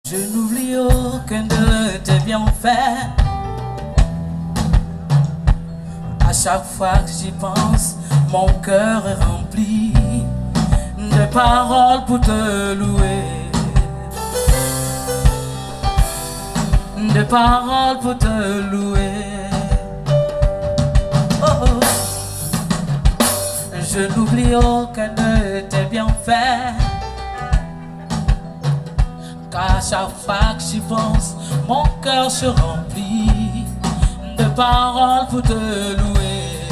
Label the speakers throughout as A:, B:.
A: Je n'oublie aucun de tes bienfaits. À chaque fois que j'y pense, mon cœur est rempli de paroles pour te louer, de paroles pour te louer. Oh, oh. Je n'oublie aucun de tes bienfaits. Car à chaque fois que j'y pense, mon cœur se remplit de paroles pour te louer.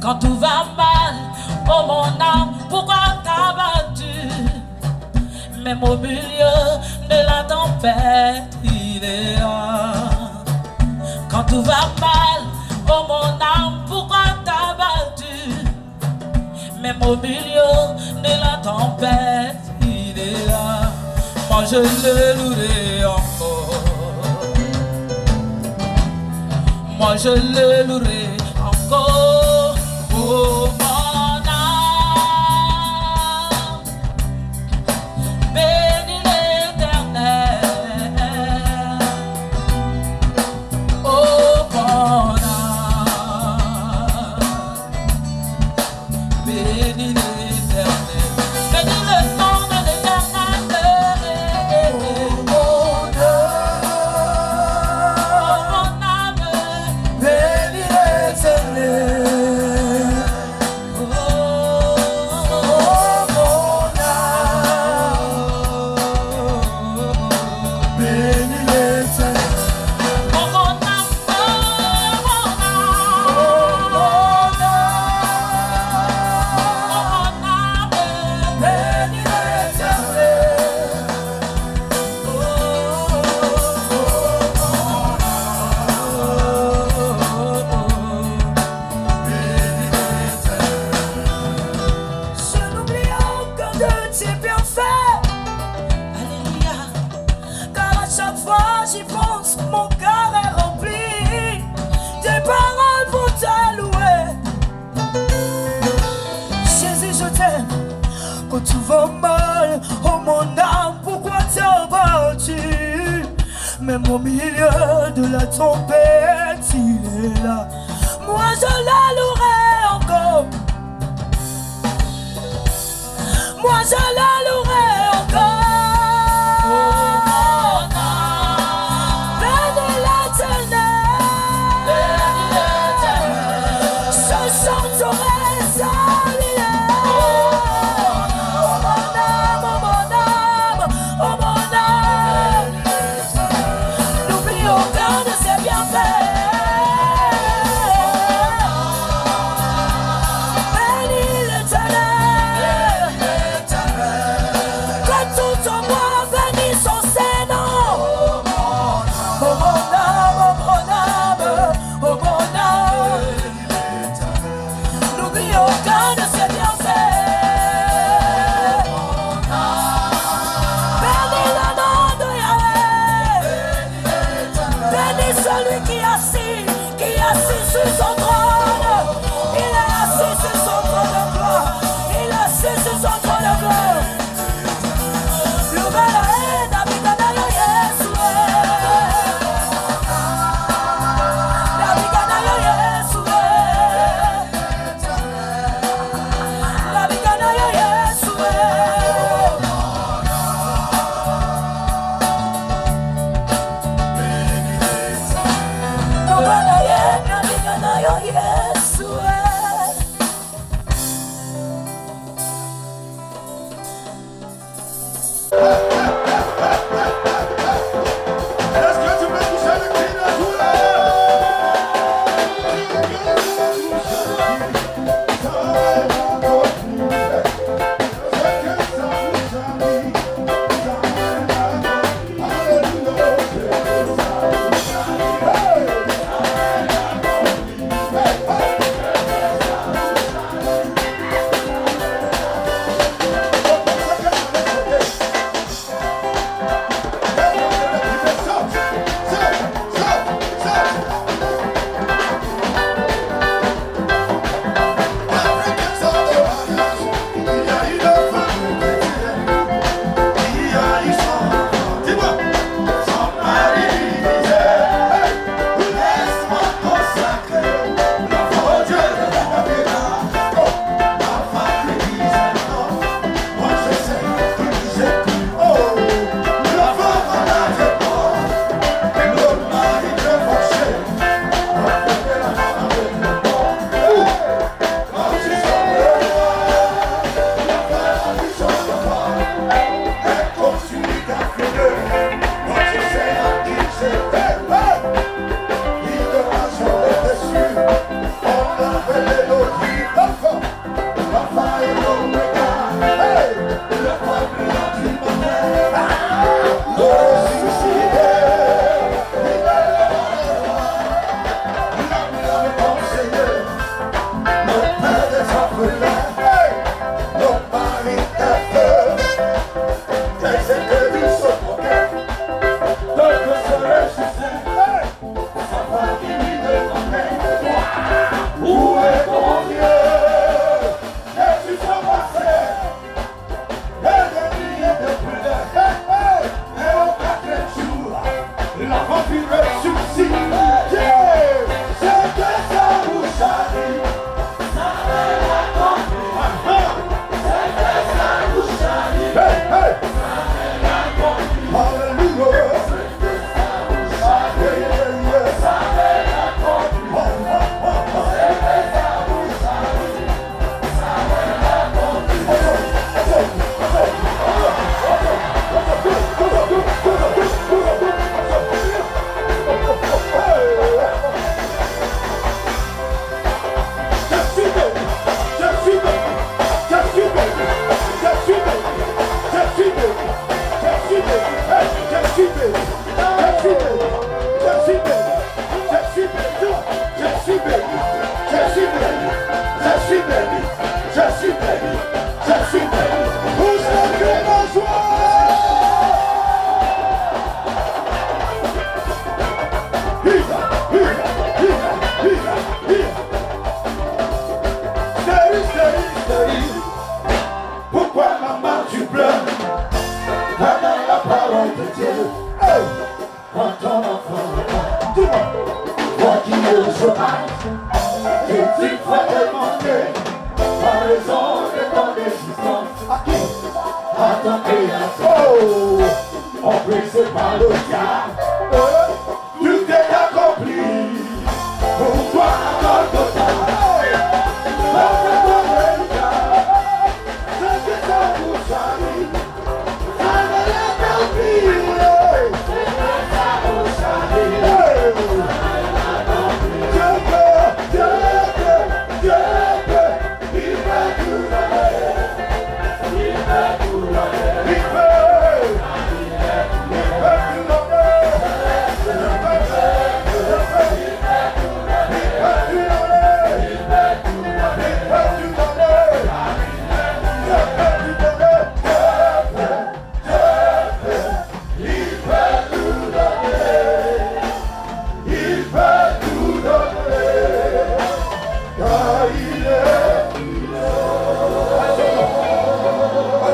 A: Quand tout va mal, oh mon âme, pourquoi t'as battu? Même au milieu de la tempête, il est là. Quand tout va mal, oh mon âme, pourquoi t'as battu? Même au milieu de la tempête, il est là. Moi je le louerai encore. Moi je le louerai encore. Oh mon âme, bénis l'Éternel. Oh mon âme, bénis l'Éternel. Bénis le nom de l'Éternel. Oh mon âme, bénis l'Éternel.
B: J'y pense, mon cœur est rempli des paroles pour te louer. Jésus, je t'aime quand tout va mal. Oh mon âme, pourquoi t'as battu? Même au milieu de la tempête, il est là. Moi je la louerai encore. Moi je la louerai encore.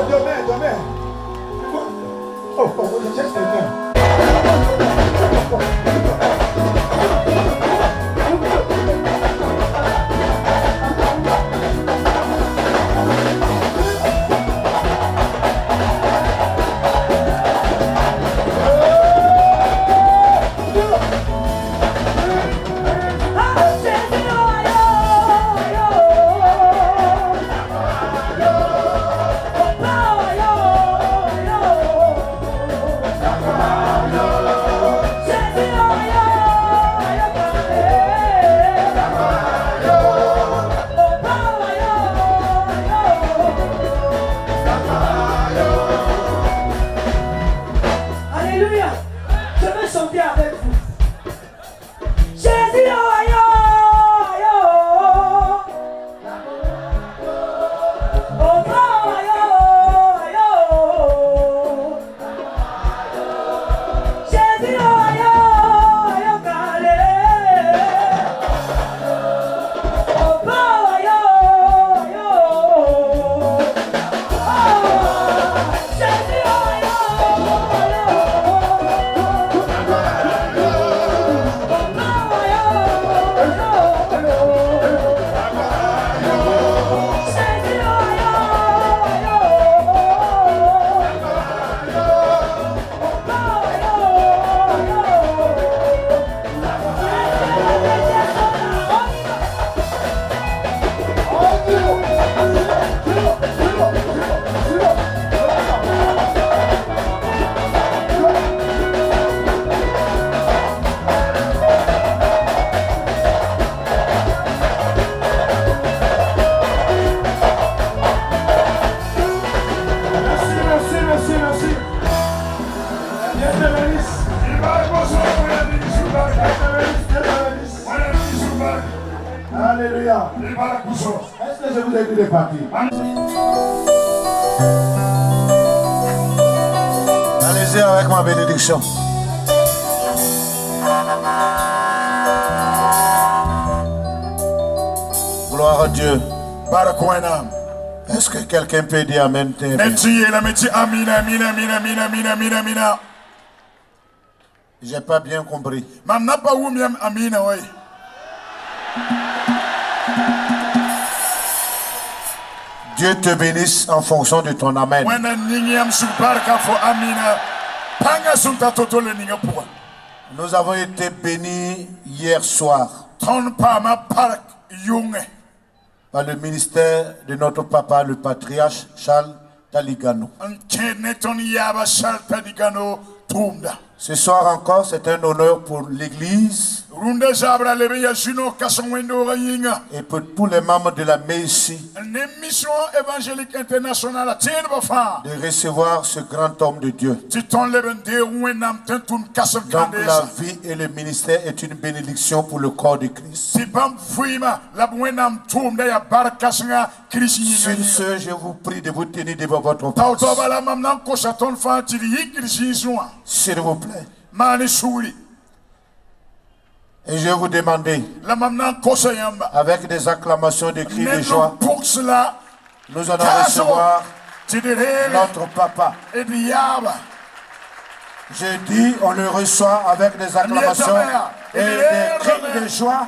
C: Dieu Alléluia. Est-ce que je vous ai dit de partir? Allez-y avec ma bénédiction. Gloire à Dieu. Est-ce que quelqu'un peut dire Amen? J'ai pas bien compris. Dieu te bénisse en fonction de ton Amen. Nous avons été bénis hier soir par le ministère de notre papa, le patriarche Charles Taligano. Ce soir encore, c'est un honneur pour l'Église et pour tous les membres de la MEISI de recevoir ce grand homme de Dieu. Donc la vie et le ministère est une bénédiction pour le corps de Christ. Sur ce, je vous prie de vous tenir devant votre place. S'il vous plaît. Et je vais vous demander, avec des acclamations, des cris de joie, nous allons recevoir notre papa. Je dis, on le reçoit avec des acclamations et des cris de joie.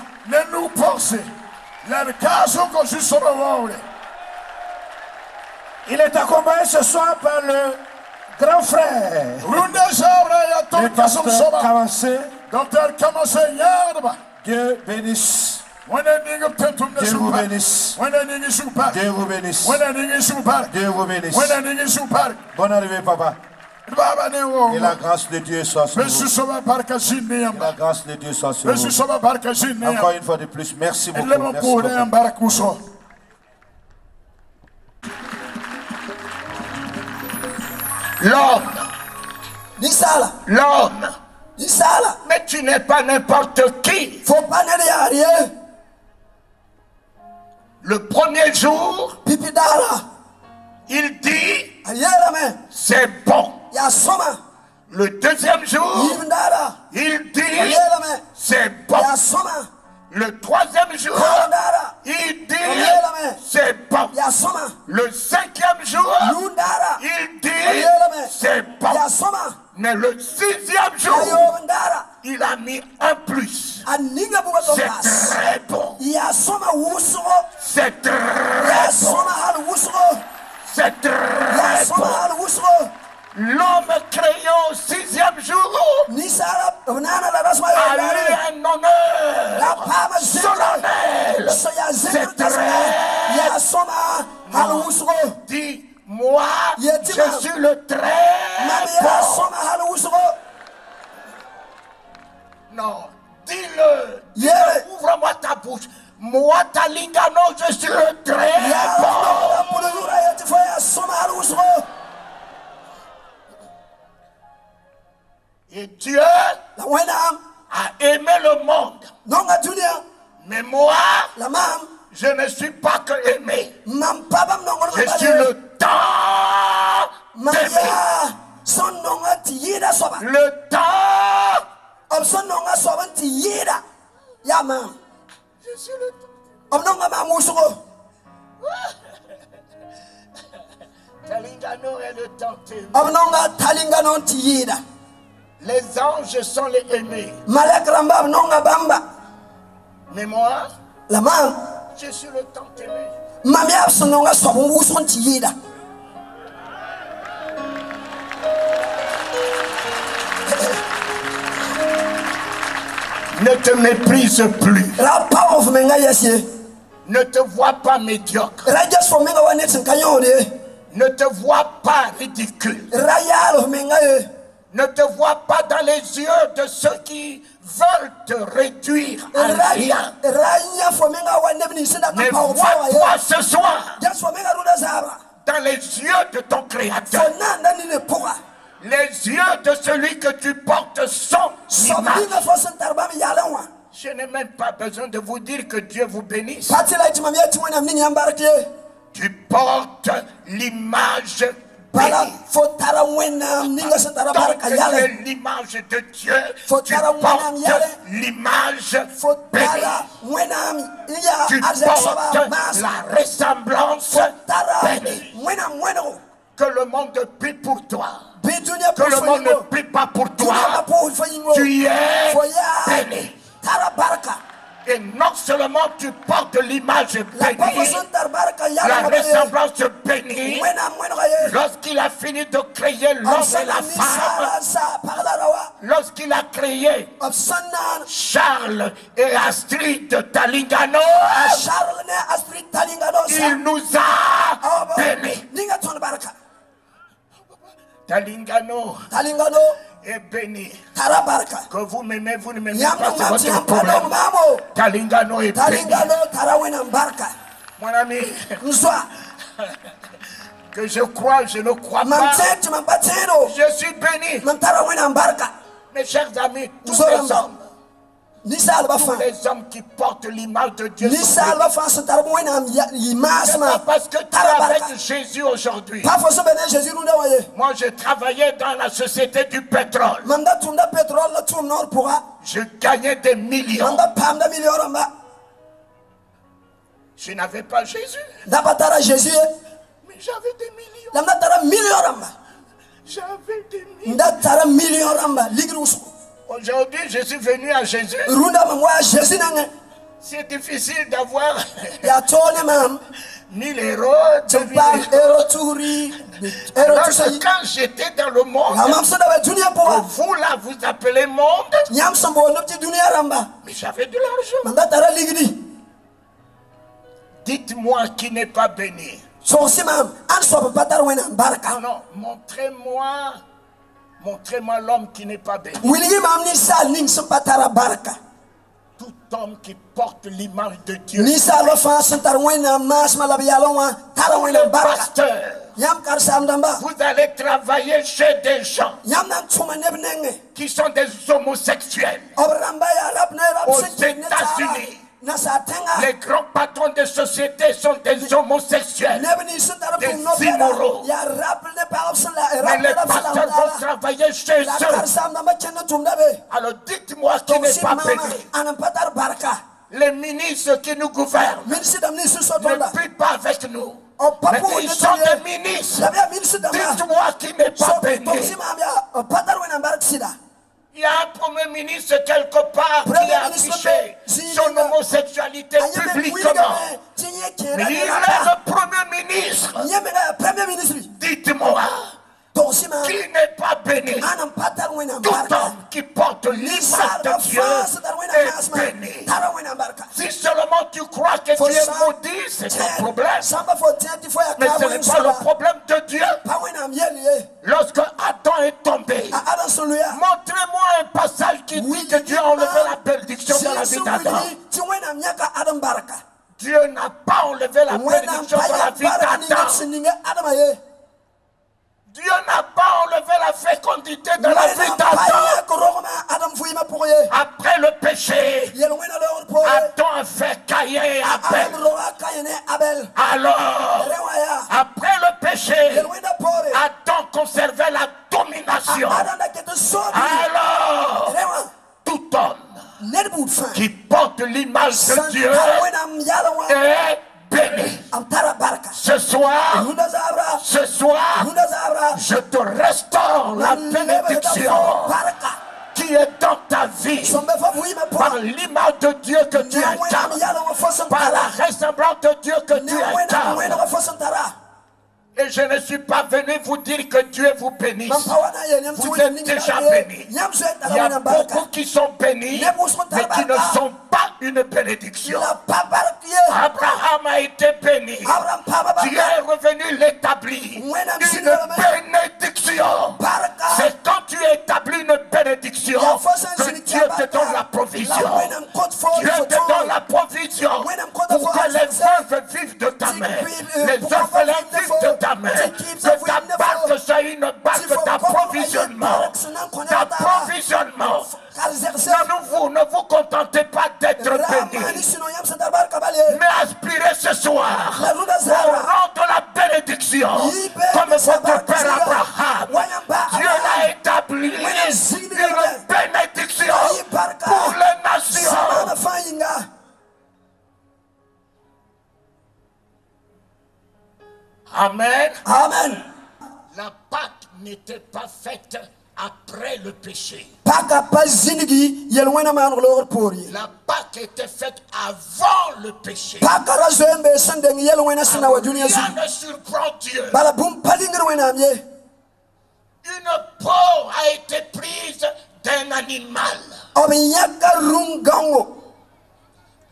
C: Il est accompagné ce soir par le grand frère, le pasteur Kamassé. Dieu bénisse. Dieu vous bénisse. Dieu vous bénisse. Dieu vous bénisse. Bonne arrivée, papa. Et la grâce de Dieu soit sur vous. Et la grâce de Dieu soit sur vous. Encore une fois de plus, merci beaucoup. Merci beaucoup.
D: L'homme. Mais tu n'es pas n'importe qui.
B: Faut pas n'aller à rien.
D: Le premier jour, il dit c'est bon. Le deuxième jour, il dit c'est bon. Le troisième jour, il dit c'est bon. Le cinquième jour, il dit c'est bon. Mais le sixième jour, il a mis un plus. C'est très bon. C'est très bon. C'est très bon. L'homme créé au sixième jour a eu un honneur solennel. C'est très bon. Dis, moi, je suis le très bon. Non, dis-le. Ouvre-moi ta bouche. Moi, Taligano, je suis le très bon. Et Dieu a aimé le monde. Mais moi, je ne suis pas que aimé. Je suis le temps d'aimer. Le temps. Je suis le temps. Talingano est le temps d'aimer. Les anges sont les aimés. Mais moi, je suis le temps d'aimer. Ne te méprise plus. Ne te vois pas médiocre. Ne te vois pas ridicule. Ne te vois pas dans les yeux de ceux qui veulent te réduire à rien. Mais vois-toi ce soir dans les yeux de ton Créateur. Les yeux de celui que tu portes sont l'image. Je n'ai même pas besoin de vous dire que Dieu vous bénisse. Tu portes l'image bénie. Tant que tu es l'image de Dieu, tu portes l'image bénie. Tu portes la ressemblance bénie. Que le monde prie pour toi. Que le monde ne prie pas pour toi. Tu es béni. Et non seulement tu portes l'image bénie, la ressemblance bénie, lorsqu'il a fini de créer l'homme et la femme, lorsqu'il a créé Charles et Astrid Talingano, il nous a bénis. Talingano est béni. Que vous m'aimez, vous ne m'aimez pas, c'est votre problème. Talingano est béni. Mon ami, que je crois, je ne crois pas. Je suis béni. Mes chers amis, tous les hommes. Tous les hommes qui portent l'image de Dieu sont bénis. C'est pas parce que tu es avec Jésus aujourd'hui. Moi, je travaillais dans la société du pétrole. Je gagnais des millions. Je n'avais pas Jésus. Mais j'avais des millions. J'avais des millions. Aujourd'hui, je suis venu à Jésus. C'est difficile d'avoir 1000 euros. Alors que quand j'étais dans le monde, vous là, vous appelez monde, mais j'avais de l'argent. Dites-moi qui n'est pas béni. Non, montrez-moi l'homme qui n'est pas béni. Tout homme qui porte l'image de Dieu. Le pasteur, vous allez travailler chez des gens qui sont des homosexuels aux États-Unis. Les grands patrons de société sont des homosexuels, des immoraux. Mais les pasteurs vont travailler chez eux. Alors dites-moi qui n'est pas béni. Les ministres qui nous gouvernent ne prient pas avec nous. Mais ils sont des ministres. Dites-moi qui n'est pas béni. Il y a un premier ministre quelque part qui a affiché son homosexualité publiquement. Mais il est le premier ministre. Dites-moi, qui n'est pas béni? Tout homme qui porte l'image de Dieu est béni. Si seulement tu crois que tu es maudit, c'est ton problème. Mais ce n'est pas le problème de Dieu. Lorsque Adam est tombé, montrez-moi un passage qui dit que Dieu a enlevé la bénédiction dans la vie d'Adam. Dieu n'a pas enlevé la bénédiction dans la vie d'Adam. Dieu n'a pas enlevé la fécondité dans la vie d'Adam. Après le péché, Adam a fait Caïn et Abel. Alors, après le péché, Adam conservait la domination. Alors, tout homme qui porte l'image de Dieu est béni. Ce soir, je te restaure la bénédiction qui est dans ta vie par l'image de Dieu que tu incarnes, par la ressemblance de Dieu que tu incarnes. Et je ne suis pas venu vous dire que Dieu vous bénisse. Vous êtes déjà bénis. Il y a beaucoup qui sont bénis, mais qui ne sont pas une bénédiction. Abraham a été béni. Dieu est revenu l'établir. Une bénédiction. C'est quand tu établis une bénédiction que Dieu te donne la provision. Dieu te donne la provision pour que les veuves vivent de ta main. Les orphelins vivent de ta main. Que ta barque soit une barque d'approvisionnement. D'approvisionnement. Ne vous contentez pas Amen.
B: Amen.
D: La Pâque n'était pas faite après le péché.
B: La
D: Pâque était faite avant le péché.
B: Rien
D: ne surprend Dieu. Une peau a été prise d'un animal.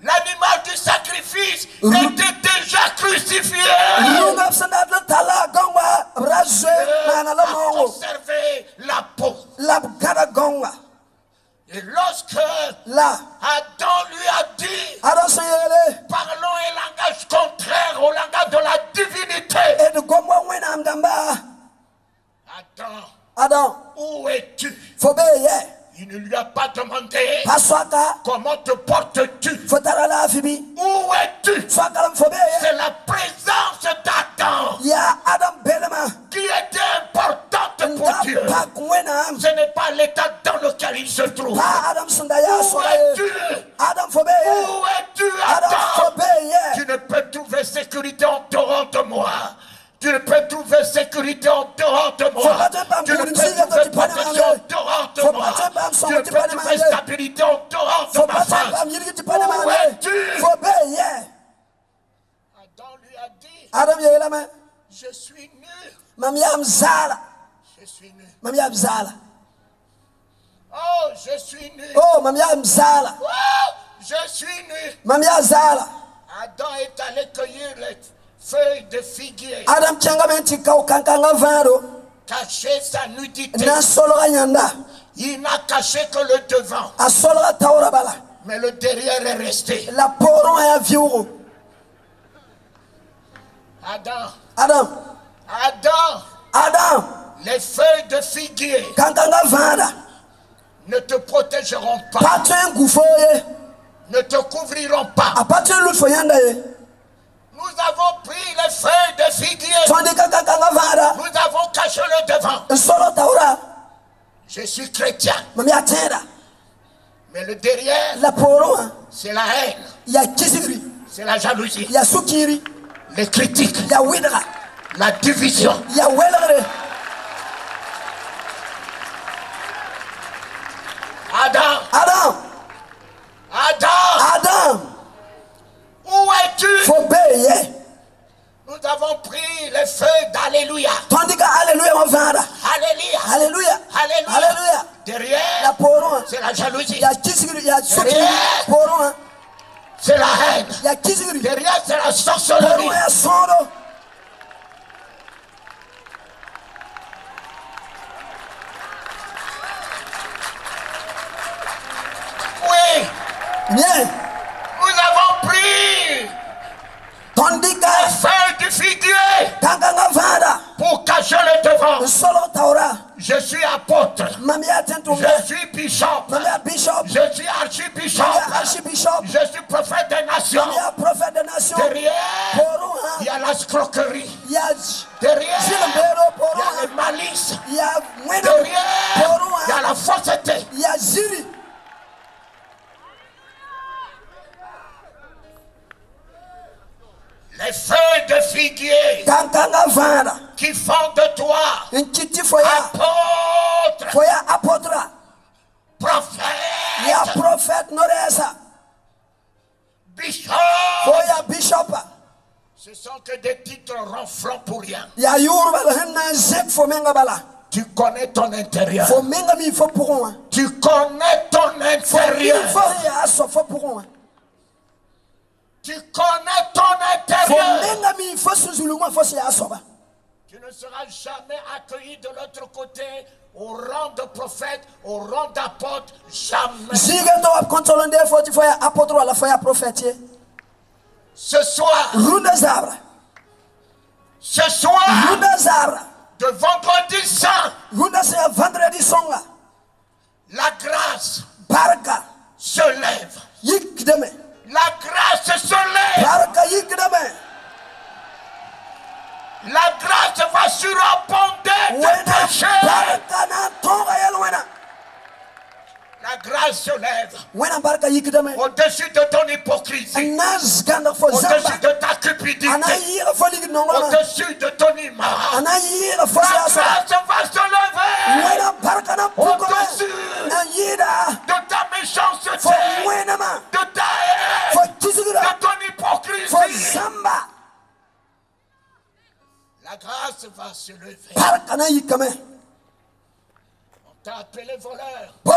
D: L'animal du sacrifice était déjà crucifié. A conservé la peau. Et lorsque Adam lui a dit, parlons un langage contraire au langage de la divinité. Adam, où es-tu? Il ne lui a pas demandé comment te portes-tu. Où es-tu? C'est la présence d'Adam qui était importante pour Dieu. Ce n'est pas l'état dans lequel il se trouve. Où es-tu? Où es-tu, Adam? Tu ne peux trouver sécurité en dehors de moi. Tu ne peux trouver sécurité en dehors de moi. Tu ne peux trouver protection en dehors de moi. Tu ne peux trouver stabilité en dehors de ma face. Où es-tu? Adam lui a dit, je suis nu. Je suis nu. Oh, je suis nu. Oh, je suis nu. Adam est allé cueillir les feuilles de figuier. Cacher sa nudité. Il n'a caché que le devant. Mais le derrière est resté. Adam. Les feuilles de figuier ne te protégeront pas. Ne te couvriront pas. Nous avons pris les feuilles de figuier. Nous avons caché le devant. Je suis chrétien. Mais le derrière, c'est la haine. C'est la jalousie. Les critiques. La division. Adam. Où es-tu? Nous avons pris les feuilles d'Alléluia. Alléluia. Derrière, c'est la jalousie. Derrière, c'est la haine. Derrière, c'est la sorcellerie. Oui. Nous avons pris les feuilles du figuier pour cacher le devant. Je suis apôtre. Je suis bishop. Je suis archibishop. Je suis prophète des nations. Derrière, il y a la scroquerie. Derrière, il y a les malices. Derrière, il y a la fausseté. Les feuilles de figuier qui font de toi apôtre, prophète, bishop. Ce sont que des titres ronflants pour rien. Tu connais ton intérieur. Tu connais ton intérieur. Tu connais ton intérieur. Tu ne seras jamais accueilli de l'autre côté au rang de prophète, au rang d'apôtre. Jamais. Ce soir, de vendredi saint, la grâce se lève. La grâce se lève. La grâce va surabonder tes péchés. La grâce grâce se lève au-dessus de ton hypocrisie, au-dessus de ta cupidité, au-dessus de ton image. La grâce va se lever au-dessus de ta méchanceté, de ta haine, de ton hypocrisie. La grâce va se lever. On t'a appelé voleur. On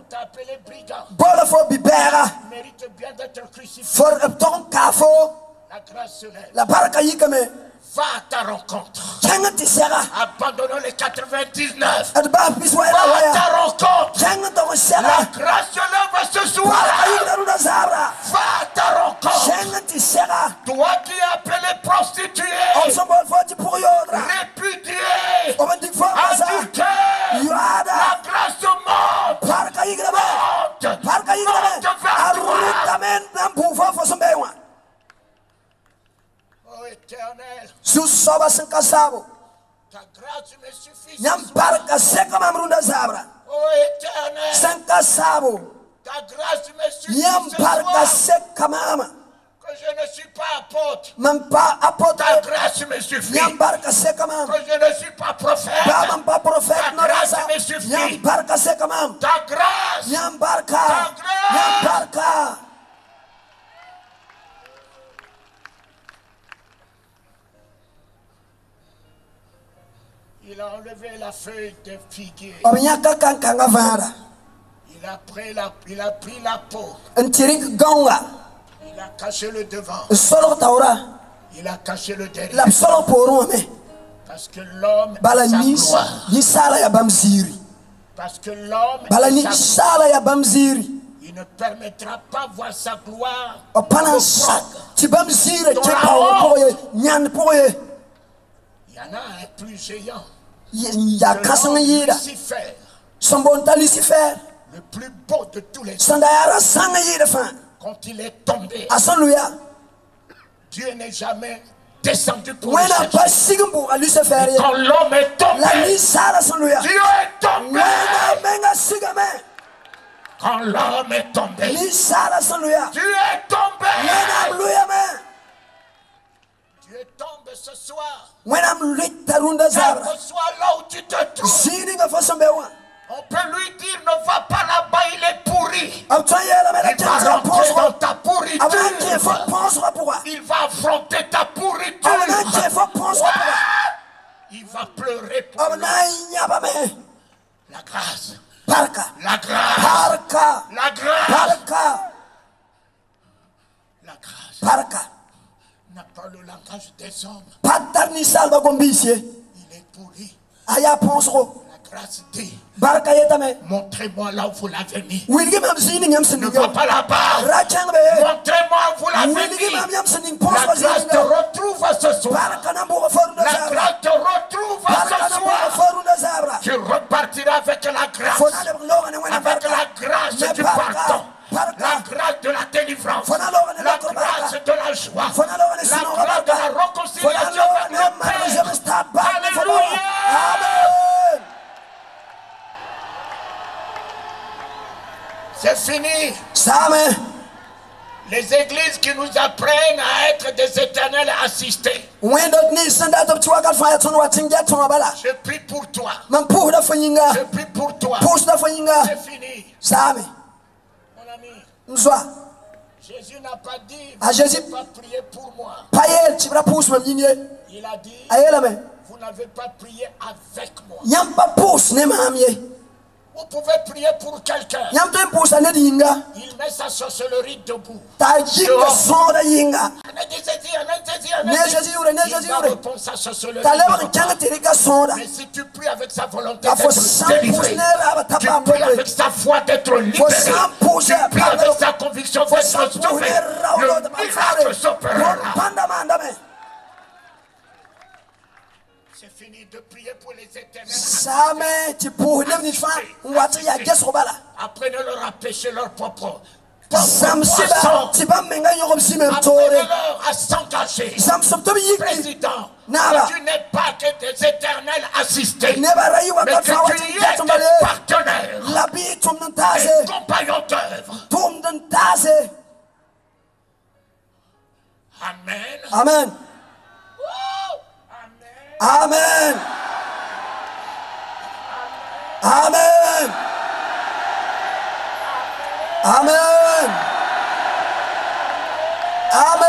D: t'a appelé brigand. Tu mérites bien d'être crucifié. La grâce se lève. Va à ta rencontre. Abandonnons les 99. Va à ta rencontre. La grâce se lève ce soir. Va à ta rencontre. Toi qui es appelé prostituée, répudié, adultère, la grâce te monte. Monte vers toi. Oh Éternel, ta grâce me suffit. Oh Éternel, ta grâce me suffit ce soir. Que je ne suis pas apôtre. Ta grâce me suffit. Que je ne suis pas prophète. Ta grâce me suffit. Ta grâce. Ta grâce. Il a enlevé la feuille de figuier. Il a pris la peau. Il a caché le devant. Il a caché le derrière. Parce que l'homme a sa gloire. Parce que l'homme a sa gloire. Il ne permettra pas de voir sa gloire. Il y en a un plus géant. Lucifer, le plus beau de tous les hommes. Quand il est tombé, Dieu n'est jamais descendu pour le chercher. Et quand l'homme est tombé, Dieu est tombé. Quand l'homme est tombé, Dieu est tombé. Dieu tombe ce soir. Quel que soit là où tu te trouves, on peut lui dire ne va pas là-bas, il est pourri. Il va rentrer dans ta pourriture. Il va affronter ta pourriture. Il va pleurer pour toi. La grâce. La grâce. La grâce. N'a pas le langage des hommes. Il est pourri. La grâce dit, montrez-moi là où vous l'avez mis. Ne va pas là-bas. Montrez-moi où vous l'avez mis. La grâce te retrouve ce soir. La grâce te retrouve ce soir. Tu repartiras avec la grâce. Avec la grâce du pardon. La grâce de la délivrance. La grâce de la joie. La grâce de la réconciliation avec le Père. Alléluia. C'est fini. Les églises qui nous apprennent à être des éternels assistés. Je prie pour toi. Je prie pour toi. C'est fini. Mon ami, Jésus n'a pas dit vous n'avez pas prié pour moi. Il a dit vous n'avez pas prié avec moi. Vous pouvez prier pour quelqu'un. Il met sa sorcellerie debout. Il va répondre sa sorcellerie. Mais si tu pries avec sa volonté d'être délivré, tu pries avec sa foi d'être libéré, tu pries avec sa conviction d'être sauvé, le miracle s'opérera. C'est fini de prier pour les éternels. Apprenez-leur à pécher leur propre Appelez-leur à s'engager. Président, que tu n'es pas que des éternels assistés, mais que tu y es des partenaires et compagnons d'œuvre. Amen.
B: Amen. Amen. Amen. Amen. Amen.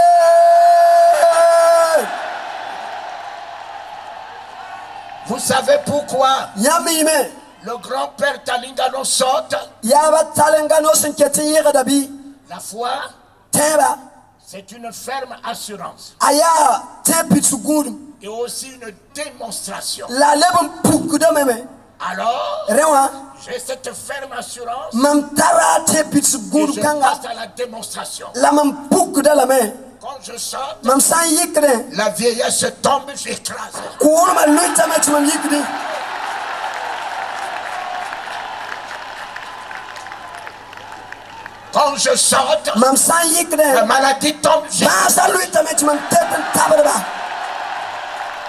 D: Vous savez pourquoi le grand-père Talingano saute? La foi, c'est une ferme assurance et aussi une démonstration. Alors, j'ai cette ferme assurance et je passe à la démonstration. Quand je saute, la vieillesse tombe, j'écrase. Quand je saute, la maladie tombe, j'écrase.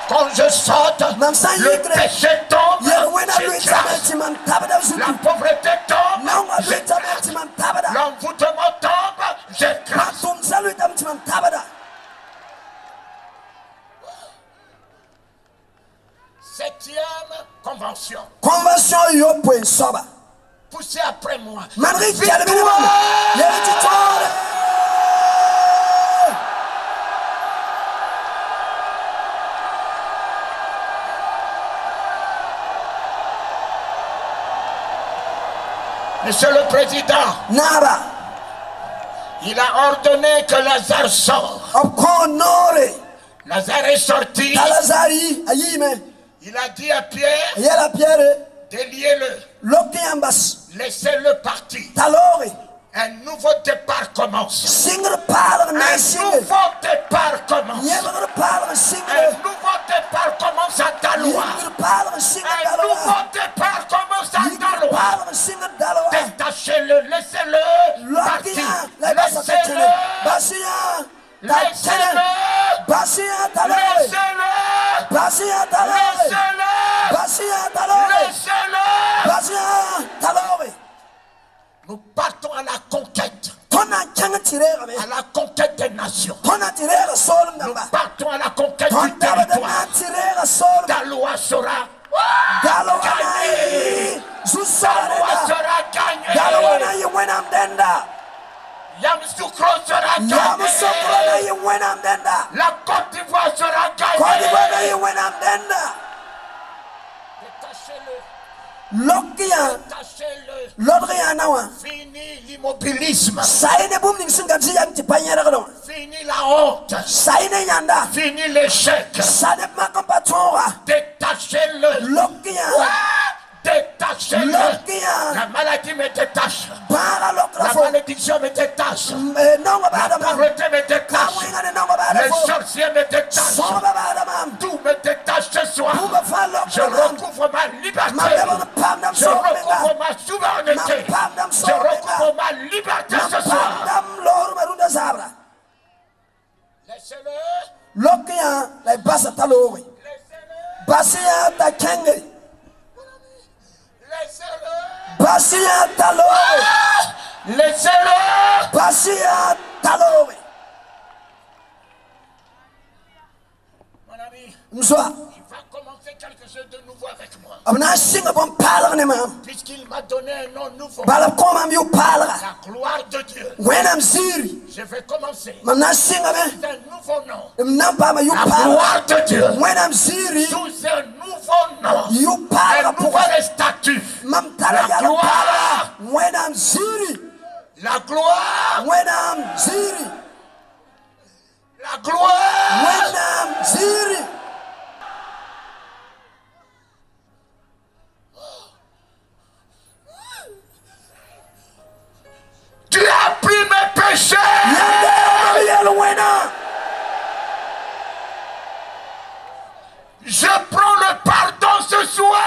D: Quand je saute, le péché tombe, j'écrase. La pauvreté tombe, j'écrase. L'envoûtement tombe, j'écrase. 7e convention. Poussez après moi. Monsieur le Président, il a ordonné que Lazare sorte. Lazare est sorti. Il a dit à Pierre, déliez-le, laissez-le partir. Un nouveau départ commence. Un nouveau départ commence. Un nouveau départ commence à Daloa. Un nouveau départ commence à Daloa. Détachez-le, laissez-le partir. Laissez-le. Laissez-le. Nous partons à la conquête. À la conquête des nations. Nous partons à la conquête du territoire. Daloa sera gagné. Daloa sera gagné. Yamoussoukro sera gagné. La Côte d'Ivoire sera gagnée. Détachez-le. Fini l'immobilisme. Fini la honte. Fini l'échec. Détachez-le. Détachez-le. La maladie me détache. La malédiction me détache. La pauvreté me détache. Les sorciers me détachent. Tout me détache ce soir. Je recouvre ma liberté. Je recouvre ma souveraineté. Je recouvre ma liberté ce soir. Laissez-le. Laissez-le. Laissez-le. Laissez-le. Mon ami, il va commencer quelque chose de nouveau avec moi. Puisqu'il m'a donné un nom nouveau. La gloire de Dieu. Je vais commencer. C'est un nouveau nom. La gloire de Dieu. Sous un nouveau nom. Un nouvel statut. La gloire. La gloire. La gloire. Tu as pris mes péchés. Je prends le pardon ce soir.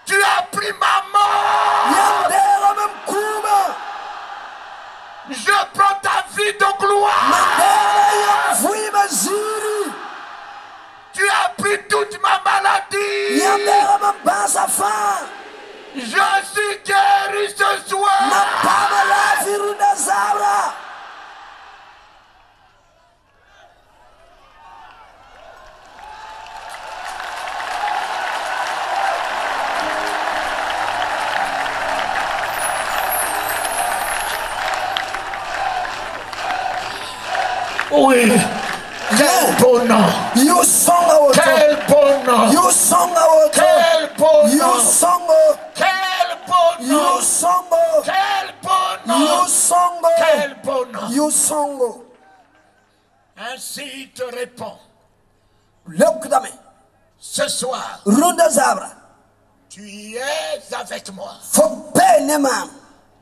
D: Tu as pris ma mort. oui. Quel beau nom.
B: You song our
D: Quel beau nom.
B: You song our
D: Quel beau
B: You
D: nom.
B: song
D: Quel beau nom.
B: You song
D: Quel beau nom.
B: You song
D: Quel beau nom.
B: You song.
D: Ainsi il te répond.
B: Lokdame.
D: Ce soir,
B: Runda Zabra.
D: tu es avec moi
B: Faut pénéma.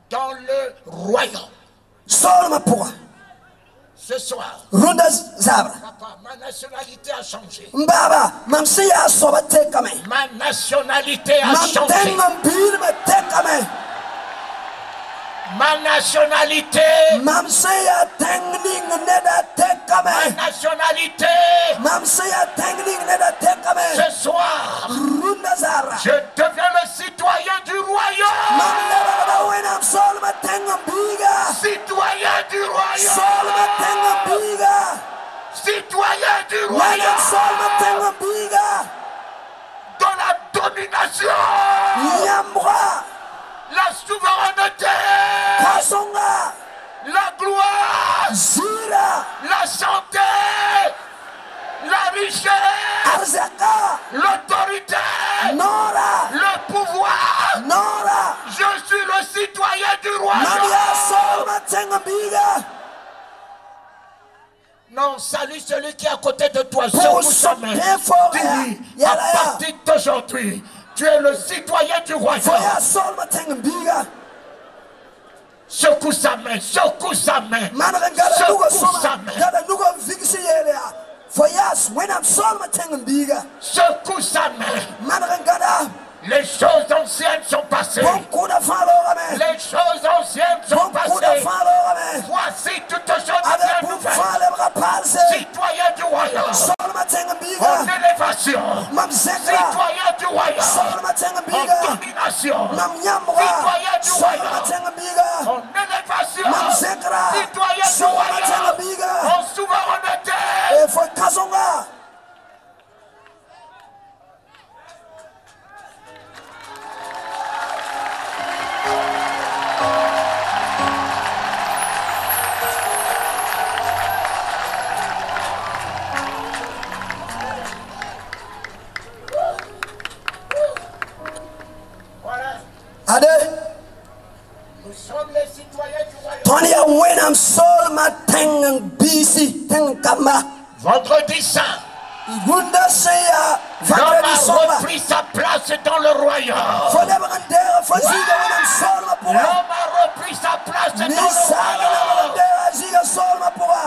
D: dans le royaume.
B: Solma pour.
D: Ce soir,
B: Runda Zabra.
D: papa, ma nationalité a changé.
B: Mbaba, mamsi ya soba tekame.
D: Ma nationalité a changé.
B: Mamtenga mbiri me tekame.
D: Ma nationalité.
B: Mamsi ya tengning neda tekame.
D: Ma nationalité.
B: Mamsi ya tengning neda tekame.
D: Ce soir,
B: Runda Zabra.
D: je deviens le citoyen du royaume.
B: Mamleba wena solma tenga biga.
D: Citoyen du royaume.
B: Solma tenga biga.
D: Citoyen du
B: Wena
D: royaume.
B: solma tenga biga.
D: Dans la domination.
B: Yambra.
D: La souveraineté.
B: Kasonga.
D: La gloire.
B: Zira.
D: La santé. La richesse.
B: Arzaka.
D: L'autorité.
B: Nora.
D: Le pouvoir.
B: Nora.
D: Je suis le citoyen du royaume.
B: Maria solma tenga biga.
D: Non, salue celui qui est à côté de toi.
B: Pour
D: Secoue sa main. Dis-lui, à
B: Yala ya.
D: partir d'aujourd'hui, tu es le citoyen du royaume.
B: Foya solma tenga biga.
D: Secoue sa main, secoue sa main.
B: Manaka gada nuga
D: Secoue sa
B: soma.
D: main.
B: Gada nuga vigisi yelea. Foyas when I'm solma tenga biga.
D: Secoue sa main.
B: Manaka gada.
D: Les choses anciennes sont passées.
B: Bonkuda falo ame.
D: Les choses anciennes sont
B: Bonkuda
D: passées.
B: falo ame.
D: Voici toutes choses
B: Avec
D: deviennent
B: pour
D: nouvelles.
B: fale rapalse.
D: Citoyen du royaume.
B: Solma tenga
D: En
B: biga.
D: élévation.
B: Mamzekra.
D: Citoyen du royaume.
B: Solma tenga
D: En
B: biga.
D: domination.
B: Mam nyambra.
D: Citoyen du
B: Solma
D: royaume.
B: tenga biga.
D: En élévation.
B: Mamzekra.
D: Citoyen du
B: Solma tenga
D: royaume.
B: biga.
D: En souveraineté.
B: E foi kasonga. Ade.
D: Nous sommes les citoyens du royaume.
B: Tonya when I'm soul ma tengang busy tengkama.
D: Vendredi saint.
B: Gunda seya
D: L'homme
B: vendredi
D: a
B: soba.
D: repris sa place dans le royaume.
B: Fole bagandera faziga when I'm soul ma pura.
D: L'homme a repris sa place dans
B: Ni
D: le
B: sala
D: royaume.
B: bagandera ziga soul ma pura.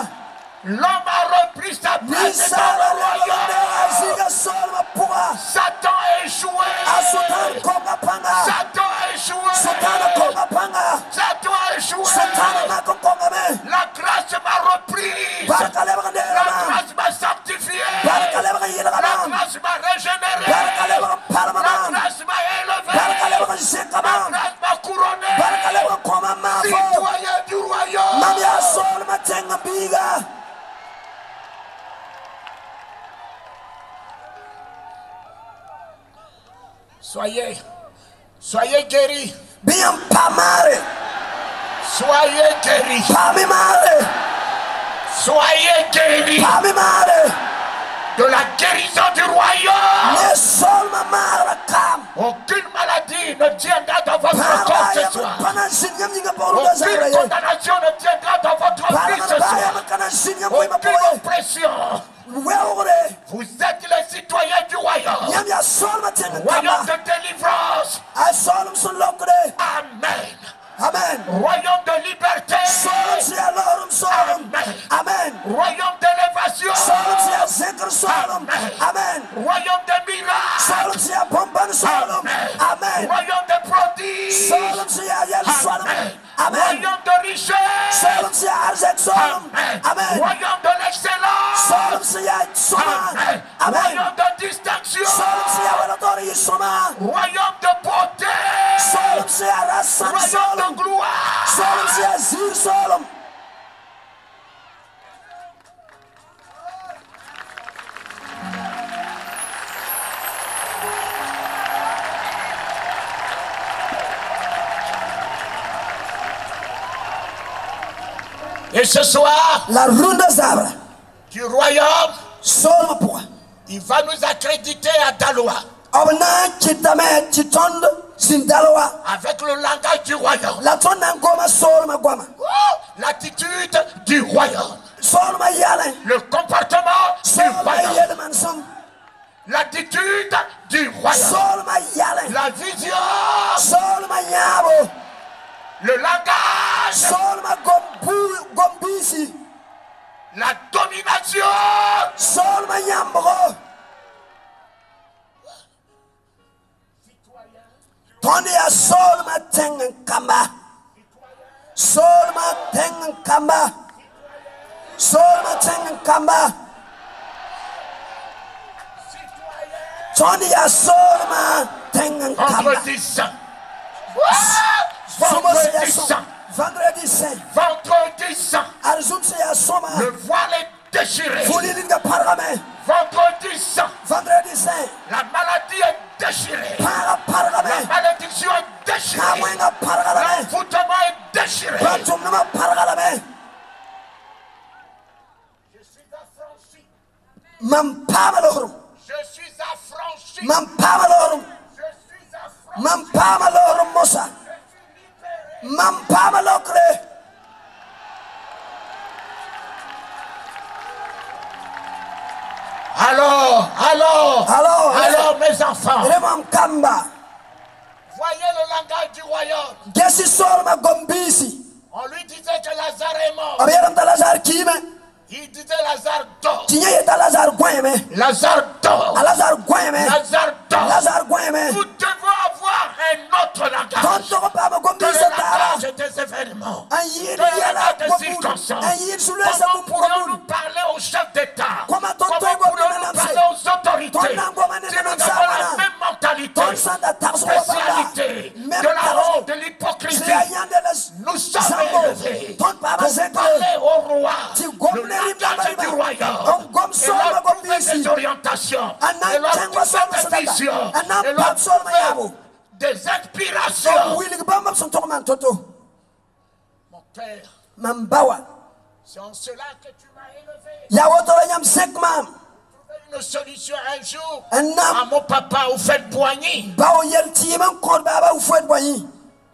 D: L'homme a repris sa
B: Ni
D: place dans
B: sala
D: le
B: bagandera
D: royaume.
B: ziga soul ma pura.
D: Satan a échoué.
B: Asutan konga panga.
D: Satan a échoué.
B: Sutana konga panga.
D: Satan a échoué.
B: Sutana na konga me.
D: La grâce m'a repris.
B: Barakale
D: La
B: bagandera ma.
D: grâce m'a sanctifié.
B: Barakale bagandera
D: La
B: ma.
D: grâce m'a régénéré.
B: Barakale bagandera
D: La
B: ma.
D: grâce m'a
B: Barakale
D: élevé.
B: bagandera
D: La
B: ma.
D: grâce m'a couronné.
B: Barakale bagandera ma.
D: Citoyen du royaume.
B: Mamia soul ma tenga biga.
D: Soyez guéris.
B: Bien pamare.
D: Soyez guéris.
B: Pami mare.
D: Soyez guéris
B: Pami mare.
D: de la guérison du royaume.
B: Ne sol ma mare kam.
D: Aucune maladie ne tiendra dans votre corps
B: Para ya
D: ce soir.
B: pana sinyam yinga bolu da zara
D: Aucune
B: ye.
D: condamnation ne tiendra dans votre vie
B: Para
D: ce
B: na baya
D: soir.
B: makana sinyam boy ma
D: Aucune
B: boy.
D: oppression.
B: Weore.
D: Vous êtes les citoyens du royaume.
B: Nyam ya sol ma tenga
D: Royaume
B: kama.
D: de délivrance.
B: A solum sun lokre.
D: Amen.
B: Amen.
D: Royaume de liberté.
B: Solum si alorum solum. Amen.
D: Royaume d'élévation.
B: Solum si zekr solum. Amen.
D: Royaume de miracles.
B: Solum si bomban solum. Amen.
D: Royaume de prodiges.
B: Solum si yel solum. Amen.
D: Royaume de richesse.
B: Solum si arzek solum. Amen.
D: Royaume de l'excellence.
B: Solum si ya soma. Amen.
D: Royaume de distinction.
B: Solum si ya walatori soma.
D: Royaume de beauté.
B: Solum si ya rasan
D: Royaume
B: solum.
D: de gloire.
B: Solum si ya zir solum.
D: Et ce soir,
B: La runda zabra.
D: du royaume, il va nous accréditer à Daloa. Avec le langage du royaume. L'attitude du royaume. Le comportement du royaume. L'attitude du royaume. La vision. Le langage. La domination.
B: Tony a solma tengen kamba. Solma tengen kamba. Solma tengen kamba. Tony a solma tengen kamba.
D: Vendredi saint. Vendredi saint.
B: Vendredi saint.
D: Vendredi saint. Le voile est déchiré. Vendredi saint.
B: Vendredi saint.
D: La maladie est déchirée. La malédiction est déchirée. L'envoûtement est déchiré. Je suis affranchi. Je suis affranchi. Alors, mes enfants, voyez le langage du royaume. On lui disait que Lazare est mort. Il disait Lazare dort. Lazare dort. Lazare dort. Nous devons avoir un autre langage. Que le langage des événements. Que le langage des circonstances. Comment pourrions-nous parler aux chefs d'État? Comment pourrions-nous parler aux autorités? Si nous avons la même mentalité, spécialité de la honte, de l'hypocrisie, nous sommes élevés pour parler au roi. Le langage du royaume. Et leur trouver des orientations. Et leur trouver des visions. Et leur trouver des inspirations. Mon père, c'est en cela que tu m'as élevé. Une solution un jour à mon papa au fait Boigny.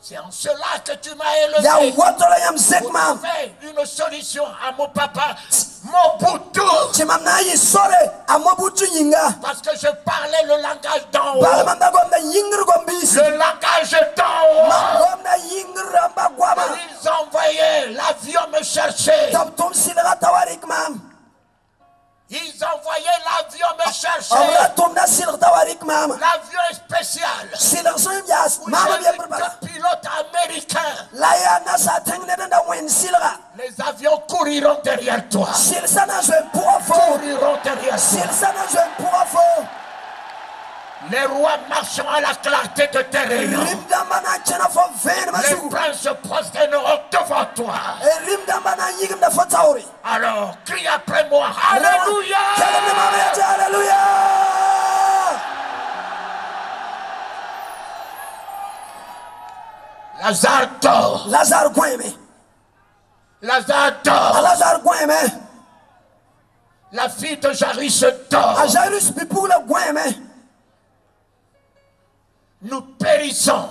D: C'est en cela que tu m'as élevé. Pour trouver une solution à mon papa Mobutu. Parce que je parlais le langage d'en haut. Le langage d'en haut. Ils envoyaient l'avion me chercher. Ils envoyaient l'avion me chercher. L'avion est spécial. Où j'ai vu deux pilotes américains. Les avions couriront derrière toi. Couriront derrière toi. Les rois marchent à la clarté de tes rayons. Les princes se prosterneront devant toi. Alors, crie après moi. Alléluia! Lazare dort. Lazare dort. La fille de Jairus dort. Nous périssons.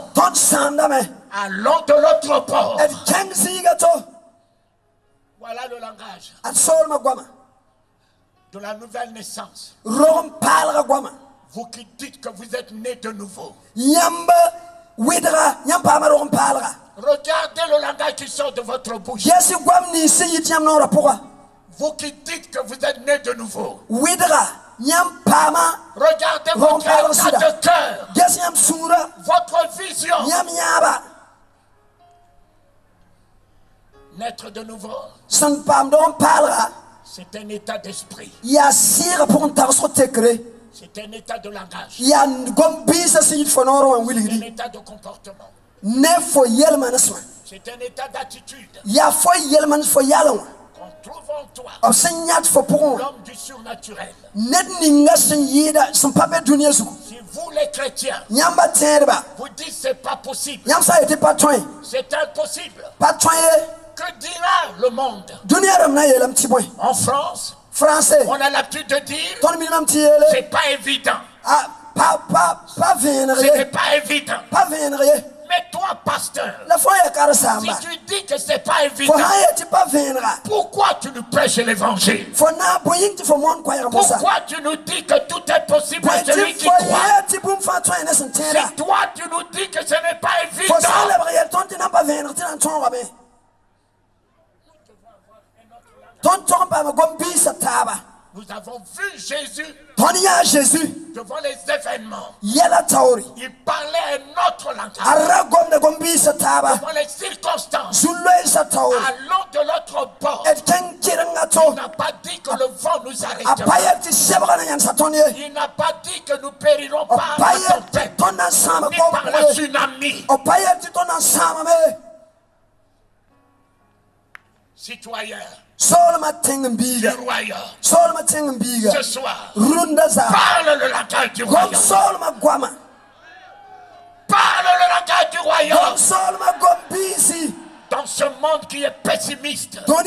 D: Allons de l'autre bord. Voilà le langage de la nouvelle naissance. Vous qui dites que vous êtes nés de nouveau. Regardez le langage qui sort de votre bouche. Vous qui dites que vous êtes nés de nouveau. Regardez votre état de cœur. Votre vision. Naître de nouveau. C'est un état d'esprit. C'est un état de langage. C'est un état de comportement. C'est un état d'attitude. On trouve en toi l'homme du surnaturel. Si vous les chrétiens, vous dites c'est pas possible, c'est impossible, que dira le monde? En France,
B: Français.
D: On a l'habitude de dire, c'est pas évident. Ce n'est pas évident. Mais toi, pasteur, si tu dis que c'est pas évident, pourquoi tu nous prêches l'évangile? Pourquoi tu nous dis que tout est possible à celui qui croit? Si toi tu nous dis que ce n'est pas évident, nous avons vu Jésus devant les événements. Il parlait un autre langage. Devant les circonstances, allant de l'autre bord, il n'a pas dit que le vent nous arrêtera. Il n'a pas dit que nous périrons par la tempête, ni par le tsunami. Citoyens du royaume, ce soir, parle le langage du royaume. Parle le langage du royaume. Dans ce monde qui est pessimiste, dans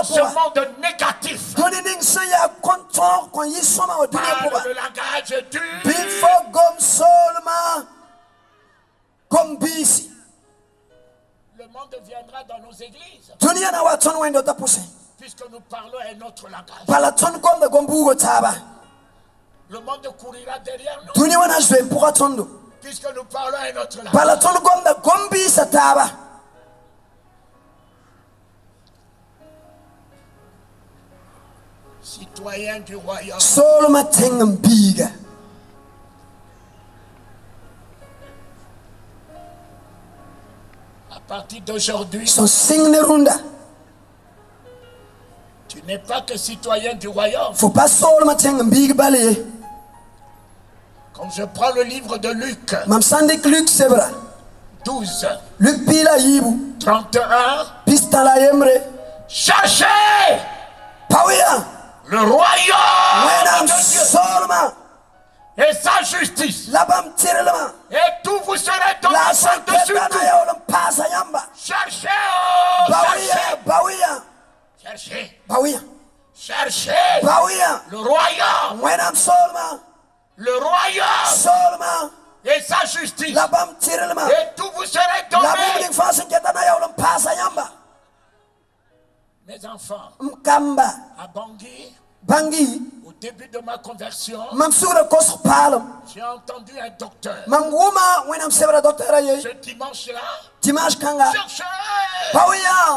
D: ce monde négatif, parle le langage du le monde viendra dans nos églises, puisque nous parlons un autre langage. Le monde courira derrière nous, puisque nous parlons un autre langage. Citoyens du royaume, à partir d'aujourd'hui, tu n'es pas que citoyen du royaume. Quand je prends le livre de Luc 12, 31, cherchez le royaume de Dieu et sa justice, et tout vous serez donné par-dessus tout. Cherchez, cherchez le royaume, et sa justice, et tout vous serez donné. Mes enfants, à Bangui, au début de ma conversion, j'ai entendu un docteur. Ce dimanche-là, cherchez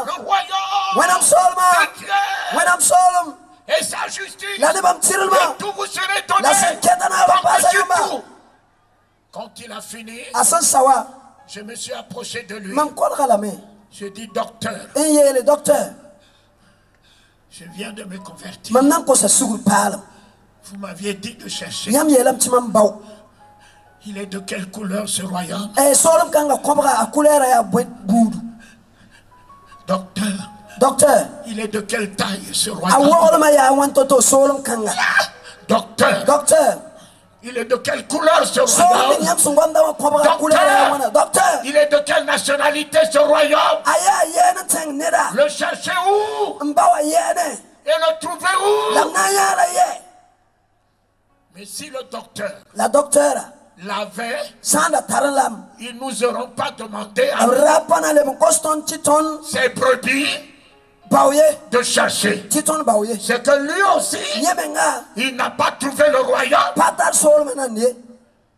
D: le royaume de Dieu et sa justice, et tout vous serez donné par-dessus tout. Quand il a fini, je me suis approché de lui. J'ai dit, docteur, je viens de me convertir. Vous m'aviez dit de chercher. Il est de quelle couleur ce royaume? Docteur, il est de quelle taille ce royaume? Docteur, il est de quelle couleur ce royaume? Docteur, il est de quelle nationalité ce royaume? Le chercher où? Et le trouver où? Mais si le docteur l'avait, ils ne nous auront pas demandé à ses brebis de chercher. C'est que lui aussi, il n'a pas trouvé le royaume.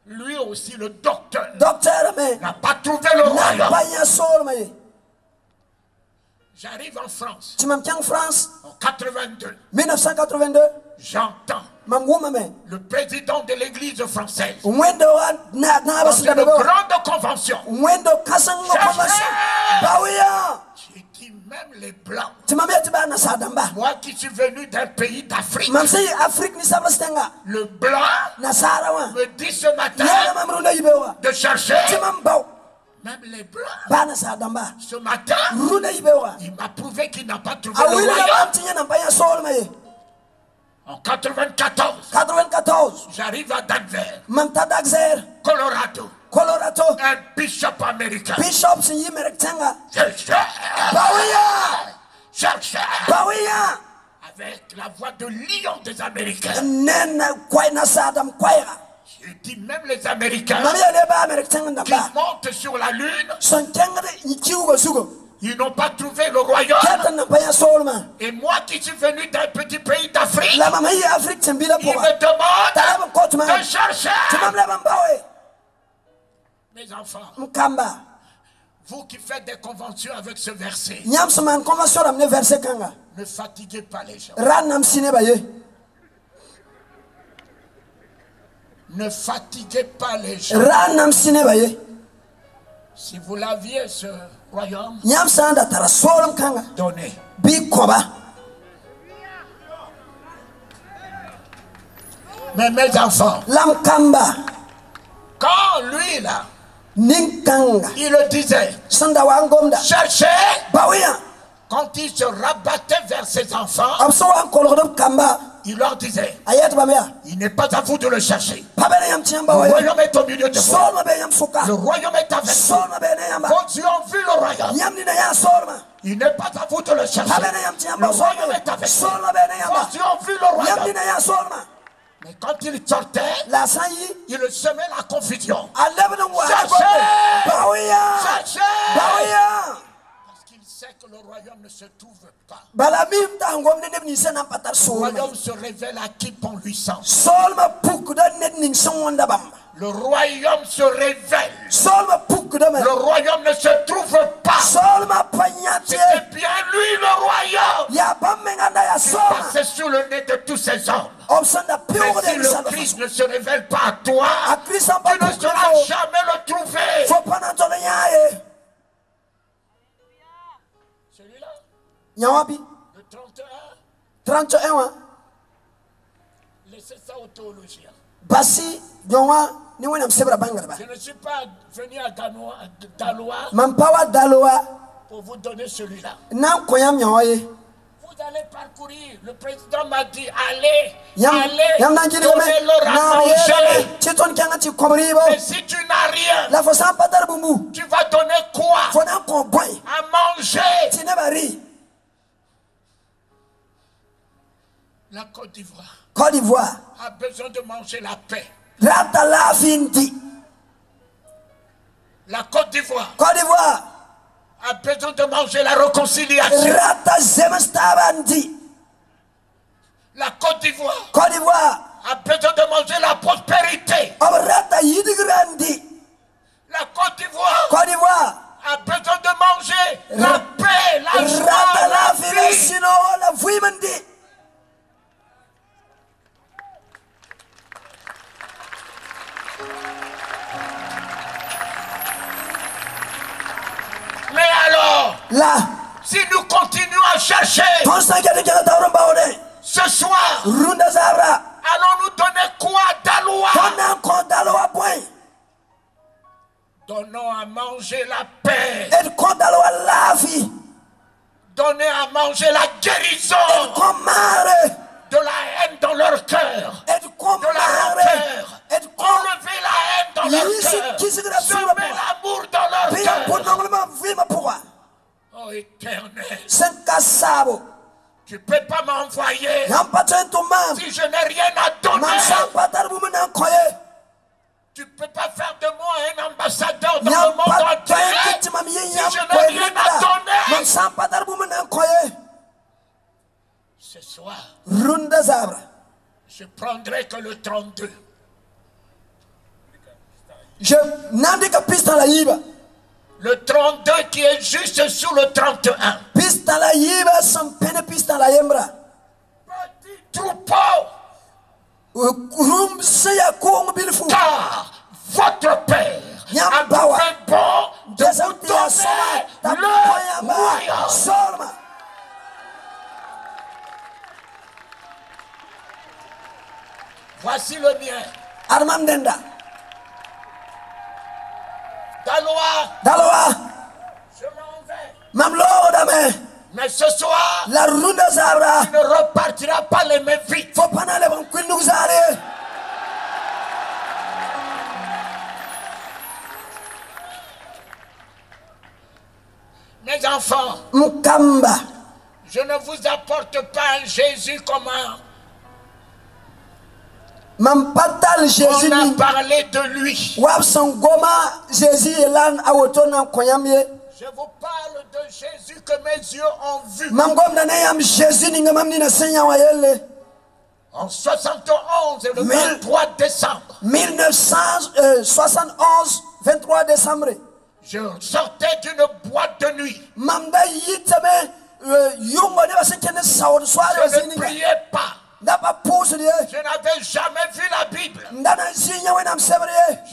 D: Lui aussi, le docteur n'a pas trouvé le royaume. J'arrive en France. En 1982. J'entends le président de l'église française dans une grande convention. J'ai dit même les blancs. Moi qui suis venu d'un pays d'Afrique, le blanc me dit ce matin de chercher. Même les blancs, ce matin, il m'a prouvé qu'il n'a pas trouvé le royaume. En 94, j'arrive à Denver, Colorado. Un bishop américain. Cherchez. avec la voix de lion des Américains. Je dis même les Américains qui montent sur la lune, ils n'ont pas trouvé le royaume. Et moi qui suis venu d'un petit pays d'Afrique, ils me demandent de chercher. Mes enfants, vous qui faites des conventions avec ce verset, ne fatiguez pas les gens. Ne fatiguez pas les gens. Si vous l'aviez, ce royaume, donnez. Mais mes enfants, quand lui là, il le disait, cherchez, quand il se rabattait vers ses enfants, il leur disait, il n'est pas à vous de le chercher. Le royaume est au milieu de vous. Le royaume est avec vous. Vos yeux ont vu le royaume. Il n'est pas à vous de le chercher. Le royaume est avec vous. Vos yeux ont vu le royaume. Mais quand il sortait, il semait la confusion. Cherchez! Cherchez! Parce qu'il sait que le royaume ne se trouve pas. Le royaume se révèle à qui bon lui semble. Le royaume se révèle. Le royaume ne se trouve pas. C'était bien lui le royaume. Il passait sous le nez de tous ces hommes. Mais si le Christ ne se révèle pas à toi, tu ne sauras jamais le trouver. Celui-là, le 31, laissez ça aux théologiens. Je ne suis pas venu à Daloa pour vous donner celui-là. Vous allez parcourir. Le président m'a dit allez, donnez-leur à manger. Mais si tu n'as rien, tu vas donner quoi à manger? La Côte d'Ivoire a besoin de manger la paix. La Côte d'Ivoire a besoin de manger la réconciliation. La Côte d'Ivoire a besoin de manger la prospérité. La Côte d'Ivoire a besoin de manger la paix, la joie, la vie. Mais alors, si nous continuons à chercher, ce soir, allons-nous donner quoi à Daloa? Donnons à manger la paix. Donnez à manger la guérison de la haine dans leur cœur, de la rancœur. Enlevez la haine dans leur cœur. Semez l'amour dans leur cœur. Oh Éternel, tu ne peux pas m'envoyer si je n'ai rien à donner. Tu ne peux pas faire de moi un ambassadeur dans le monde entier si je n'ai rien à donner. Ce soir, je prendrai que le 32. Le 32 qui est juste sous le 31. Petit troupeau. Car votre Père a fait bon de vous donner le royaume. Voici le mien. Daloa. Je m'en vais. Mais ce soir, tu ne repartiras pas les mains vides. Mes enfants, je ne vous apporte pas un Jésus commun.
B: On a
D: parlé de lui. Je vous parle de Jésus que mes yeux ont vu. En 71, le 23 décembre.
B: 1971, 23 décembre.
D: Je sortais d'une boîte de nuit. Je ne priais pas. Je n'avais jamais vu la Bible. Je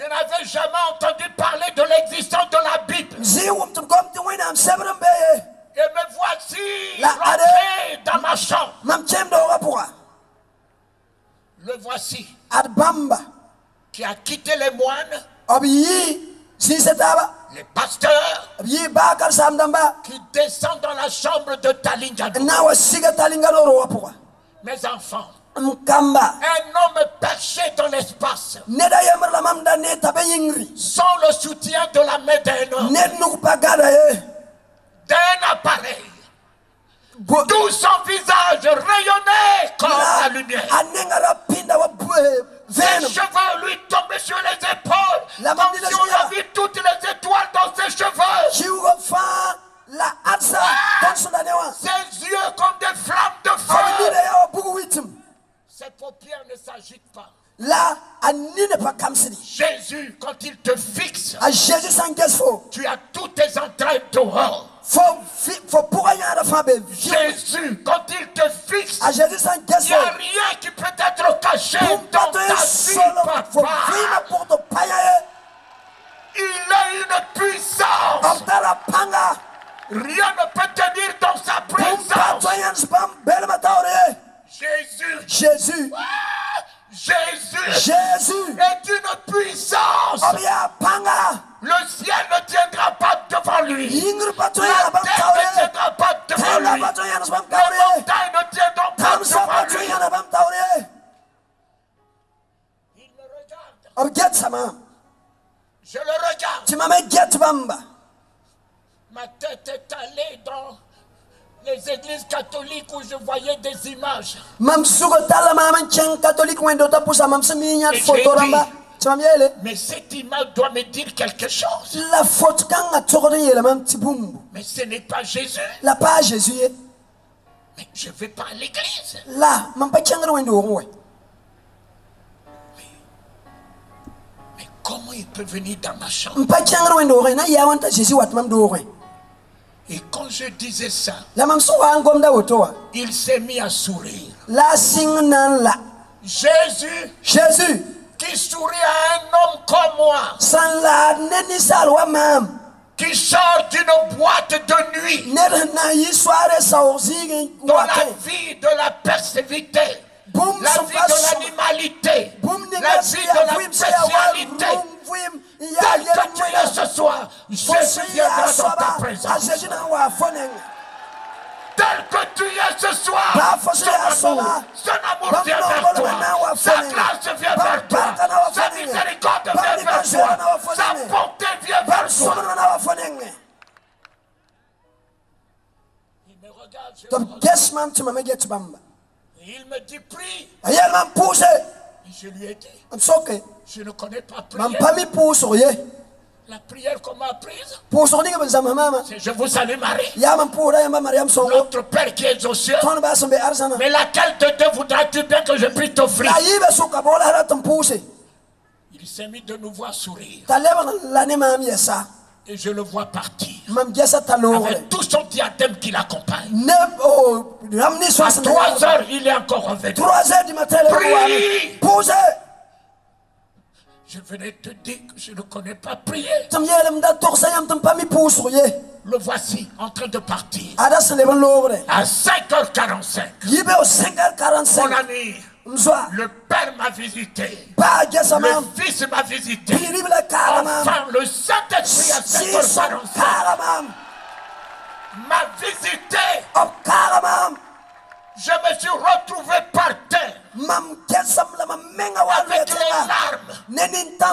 D: n'avais jamais entendu parler de l'existence de la Bible. Et me voici rentré dans ma chambre. Le voici qui a quitté les moines, les pasteurs, qui descendent dans la chambre de Talingano. Mes enfants, un homme perché dans l'espace, sans le soutien de la main d'un homme, d'un appareil, tout son visage rayonnait comme la lumière. Ses cheveux lui tombaient sur les épaules, comme si on avait toutes les étoiles dans ses cheveux. Ses yeux comme des flammes de feu. Ses paupières ne s'agitent pas. Jésus, quand il te fixe, tu as toutes tes entrailles dehors. Jésus, quand il te fixe, il n'y a rien qui peut être caché dans ta vie, papa. Il a une puissance. Rien ne peut tenir dans sa présence. Jésus est une puissance. Le ciel ne tiendra pas devant lui. La terre ne tiendra pas devant lui. Les montagnes ne tiendront pas devant lui. Il me regarde. Je le regarde. Ma tête est allée dans les églises catholiques où je voyais des images. Mais cette image doit me dire quelque chose. Mais ce n'est pas Jésus. Mais je ne vais pas à l'église. Mais comment il peut venir dans ma chambre? Et quand je disais ça, il s'est mis à sourire. Jésus qui sourit à un homme comme moi, qui sort d'une boîte de nuit, dans la vie de la passivité, la vie de l'animalité, la vie de la spécialité. Tel que tu es ce soir, Jésus viendra dans ta présence. Tel que tu es ce soir, son amour vient vers toi, sa grâce vient vers toi, sa miséricorde vient vers toi, sa bonté vient vers toi. Il me regarde, il me dit prie. Je lui ai dit, je ne connais pas prière. La prière qu'on m'a apprise, c'est je vous salue Marie, notre Père qui est aux cieux. Mais laquelle de deux voudras-tu bien que je puisse t'offrir? Il s'est mis de nouveau à sourire. Et je le vois partir avec tout son diadème qui l'accompagne. À 3 heures, il est encore revenu. Prie. Je venais te dire que je ne connais pas prier. Le voici en train de partir. À 5h45. Mon ami, le Père m'a visité. Le Fils m'a visité. Enfin, le Saint-Esprit à 5h45 m'a visité. Je me suis retrouvé par terre avec les larmes,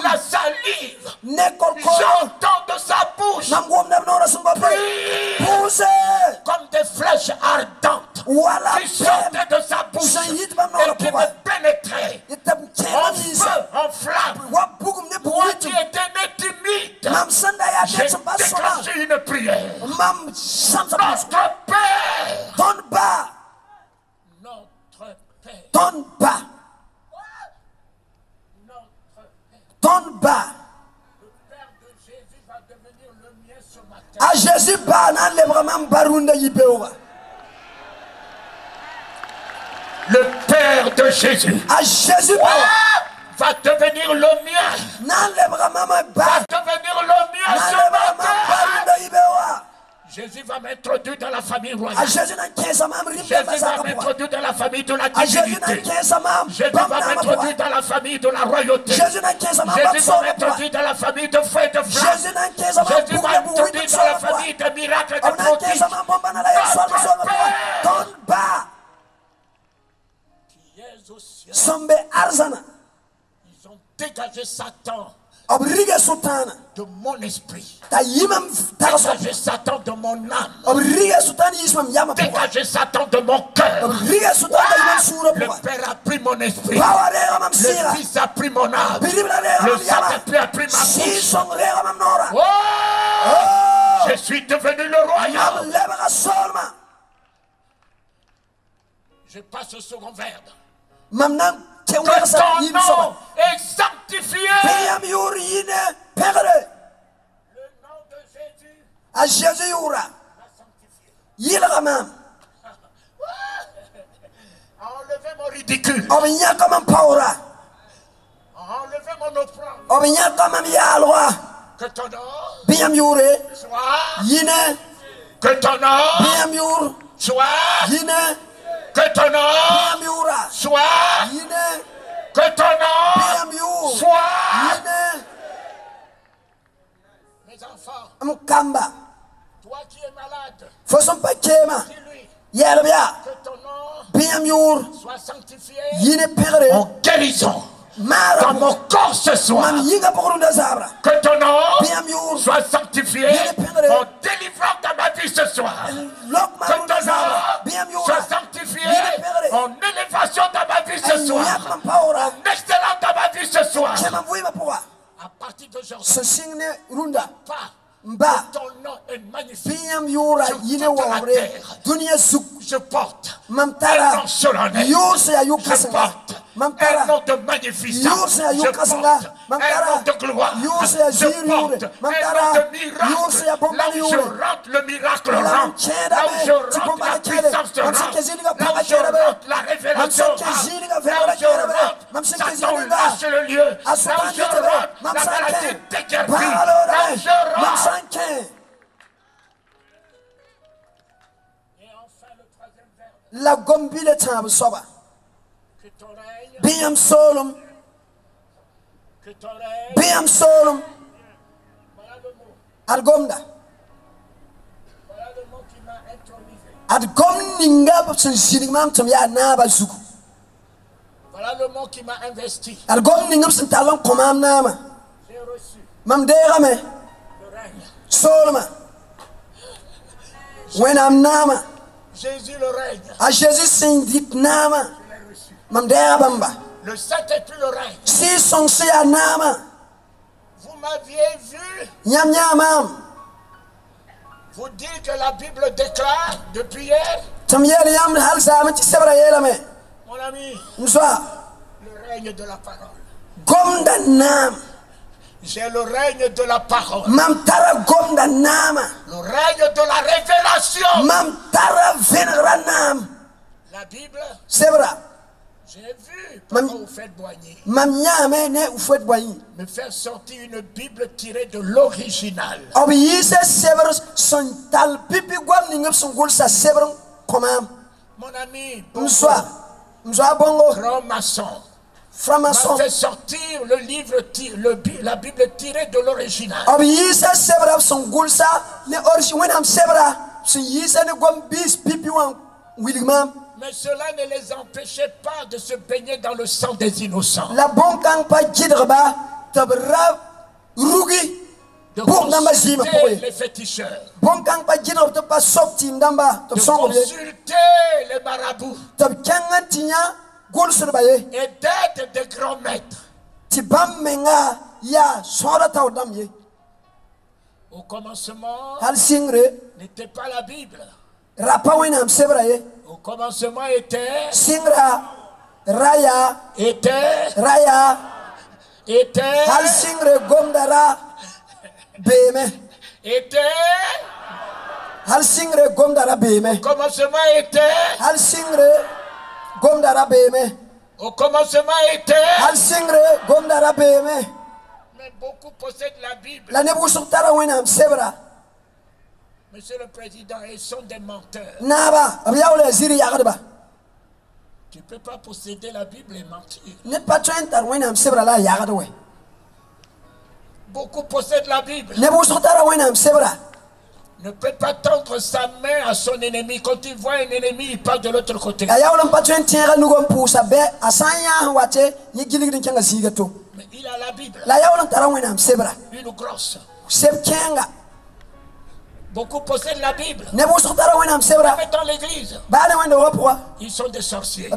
D: la salive. J'entends de sa bouche prie comme des flèches ardentes. qui sortait de sa bouche et qui me pénétrait en flamme. Moi qui étais né timide, j'ai déclenché une prière. Notre Père,
B: Donne pas.
D: notre Père,
B: Donne pas. Donne pas.
D: le Père de Jésus va devenir le mien ce matin.
B: A Jésus pas nan le vraiment barunda yipewa.
D: Le Père de Jésus
B: A Jésus pas
D: va devenir le mien.
B: nan le vraiment
D: Va devenir le mien ce matin.
B: barunda yipewa.
D: Jésus va m'introduire dans la famille
B: A
D: royale.
B: Jésus nan kesa mam rimba
D: Jésus va
B: basaka.
D: m'introduire dans la famille de la
B: A Jésus nan
D: divinité.
B: kesa mam.
D: Jésus va m'introduire dans la famille de la royauté.
B: Jésus nan kesa mam.
D: Jésus va m'introduire dans la famille de feu et de flamme.
B: Jésus nan kesa mam.
D: Jésus va m'introduire dans la famille de miracles et de prodiges.
B: Donne pas.
D: Qui est au ciel.
B: Sombe arzana.
D: Ils ont dégagé Satan
B: Obrige sultana.
D: de mon esprit.
B: Ta yimam taraso.
D: Dégagé Satan de mon âme.
B: Obrige sultana yismam yama pour.
D: Dégagé Satan de mon cœur.
B: Obrige sultana yimam sura
D: Le
B: pour.
D: Père a pris mon esprit.
B: Power mam
D: Le
B: sira.
D: Fils a pris mon âme.
B: Bilibla
D: Le
B: mam yama.
D: Saint-Esprit a pris ma
B: Si
D: bouche.
B: son rega mam nora.
D: Oh! Je suis devenu le royal.
B: Mam lebra solma.
D: Je passe au second verbe.
B: Mam nan te
D: Que
B: wasa
D: ton
B: yim
D: nom
B: soba.
D: est sanctifié.
B: Peyam yuri yine pegre.
D: Le nom de Jésus
B: A Jésus yura.
D: l'a sanctifié.
B: Yilga mam.
D: A enlevé mon ridicule.
B: Obinya comme paura.
D: A enlevé mon offrande.
B: Obinya comme yalwa.
D: Que ton nom
B: Biyam yure.
D: soit.
B: Yine.
D: Que ton nom
B: Biyam yur.
D: soit.
B: Yine.
D: Que ton nom
B: Biyam yura.
D: soit.
B: Yine.
D: Que ton nom
B: Biyam yur.
D: soit.
B: Yine.
D: Mes enfants,
B: Mkamba.
D: toi qui es malade,
B: Foson pa kema.
D: dis-lui
B: Yerbia.
D: que ton nom
B: Biyam yur.
D: soit sanctifié
B: Yine pegre.
D: en guérison
B: Mara.
D: dans mon corps ce soir.
B: Mam yinga pokrunda zabra.
D: Que ton nom
B: Biyam yur.
D: soit sanctifié en délivrant dans ma vie ce soir.
B: Lok
D: Que
B: marunda
D: ton
B: zabra.
D: nom
B: Biyam yur.
D: soit sanctifié en élévation dans ma vie ce soir.
B: Yakman paura.
D: En excellence dans ma vie ce soir.
B: Kema vuima poa.
D: À partir d'aujourd'hui,
B: So singne runda.
D: pas
B: Mba.
D: ton nom est magnifique.
B: Biyam yura yine wawre. Dunia suk.
D: Je porte un
B: Mamtara.
D: nom solennel.
B: Yuse ya
D: Je
B: yukasanga.
D: porte un
B: Mamtara.
D: nom de magnificence.
B: Yuse ya
D: Je
B: yukasanga.
D: porte un
B: Mamtara.
D: nom de gloire.
B: Yuse ya
D: Je
B: ziri
D: porte
B: yure.
D: un
B: Mamtara.
D: nom de miracle.
B: Yuse ya bomba
D: Là où je
B: yure.
D: rentre, le miracle
B: Là
D: rentre. Là où je rentre, la puissance rentre. Là où je rentre, la révélation rentre. Là où je rentre, Satan lâche le lieu. Là où je rentre, la maladie déguerpie. Là où je rentre. Et enfin le troisième verbe.
B: La gombile tabu soba.
D: Que ton règne,
B: Biyam solum.
D: que ton règne.
B: Biyam solum.
D: Voilà le mot.
B: Argomda.
D: Voilà le mot qui m'a intronisé.
B: Adgom ninga sun sinigmam tum ya naba zuku.
D: Voilà le mot qui m'a investi.
B: Argom ningam sun talon komam nama.
D: J'ai reçu
B: Mam derame.
D: le règne.
B: Soluma. When am nama.
D: Jésus le règne.
B: A Jésus sindit nama.
D: Je l'ai reçu.
B: Mam derabamba.
D: Le Saint-Esprit le règne.
B: Si son se ya nama.
D: Vous m'aviez vu
B: Nyam nyamam.
D: vous dire que la Bible déclare depuis hier,
B: Tum yel yam hal sama ti sebra yelame.
D: mon ami,
B: Mswa.
D: le règne de la parole.
B: Gomda nam.
D: J'ai le règne de la parole.
B: Mam tara gomda nama.
D: Le règne de la révélation.
B: Mam tara venra nam.
D: La Bible,
B: Sebra.
D: j'ai vu comment vous faites boigner.
B: Mam nyame ne ufwet boyi.
D: Me faire sortir une Bible tirée de l'original.
B: Obi yise sebra son tal pipi gwam ningam son gol sa sebra komam.
D: Mon ami,
B: Mswa. Mswa bongo.
D: franc-maçon, m'a
B: Framason.
D: fait sortir le livre, la Bible tirée de l'original.
B: Obi yise sebra son gol sa ne orshi wenam sebra. Son yise ne gwam bis pipi wan wiligmam.
D: Mais cela ne les empêchait pas de se baigner dans le sang des innocents.
B: La bon kang pa jidrba tabra rugi.
D: De
B: Bon namba zima
D: consulter
B: pokoy.
D: les féticheurs.
B: Bon kang pa jidrba to pa sokti ndamba to
D: De
B: songo.
D: consulter insulter les marabouts et d'être des grands maîtres. Au commencement, n'était pas la Bible. Au commencement était
B: Hal singre gomdara beme.
D: Commencement était.
B: Hal singre gomdara beme.
D: Au commencement était.
B: Hal singre gomdara beme.
D: Mais beaucoup possèdent la Bible.
B: La nebu sutara wenam sebra.
D: Monsieur le Président, ils sont des menteurs.
B: Naba, abiyaule ziri yagadba.
D: Tu ne peux pas posséder la Bible et mentir.
B: Ne pas tuentar wenam sebra la yagadwe.
D: Beaucoup possèdent la Bible.
B: Nebu sutara wenam sebra.
D: Ne peut pas tendre sa main à son ennemi. Quand il voit un ennemi, il passe de l'autre côté.
B: Mais il
D: a la Bible. Une grosse. Beaucoup possèdent la Bible. Mais dans l'église, ils sont des sorciers.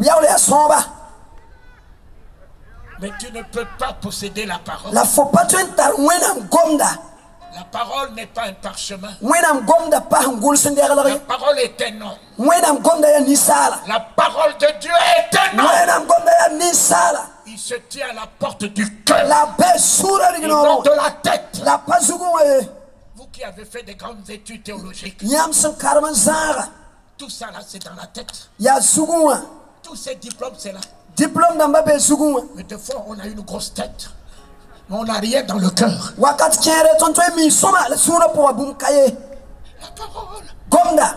D: Mais tu ne peux pas posséder la parole. La parole n'est pas un parchemin. La parole est un homme. La parole de Dieu est un homme. Il se tient à la porte du cœur et non de la tête. Vous qui avez fait des grandes études théologiques, tout ça là c'est dans la tête. Tous ces diplômes c'est là. Mais des fois on a une grosse tête. Mais on n'a rien dans le cœur. La parole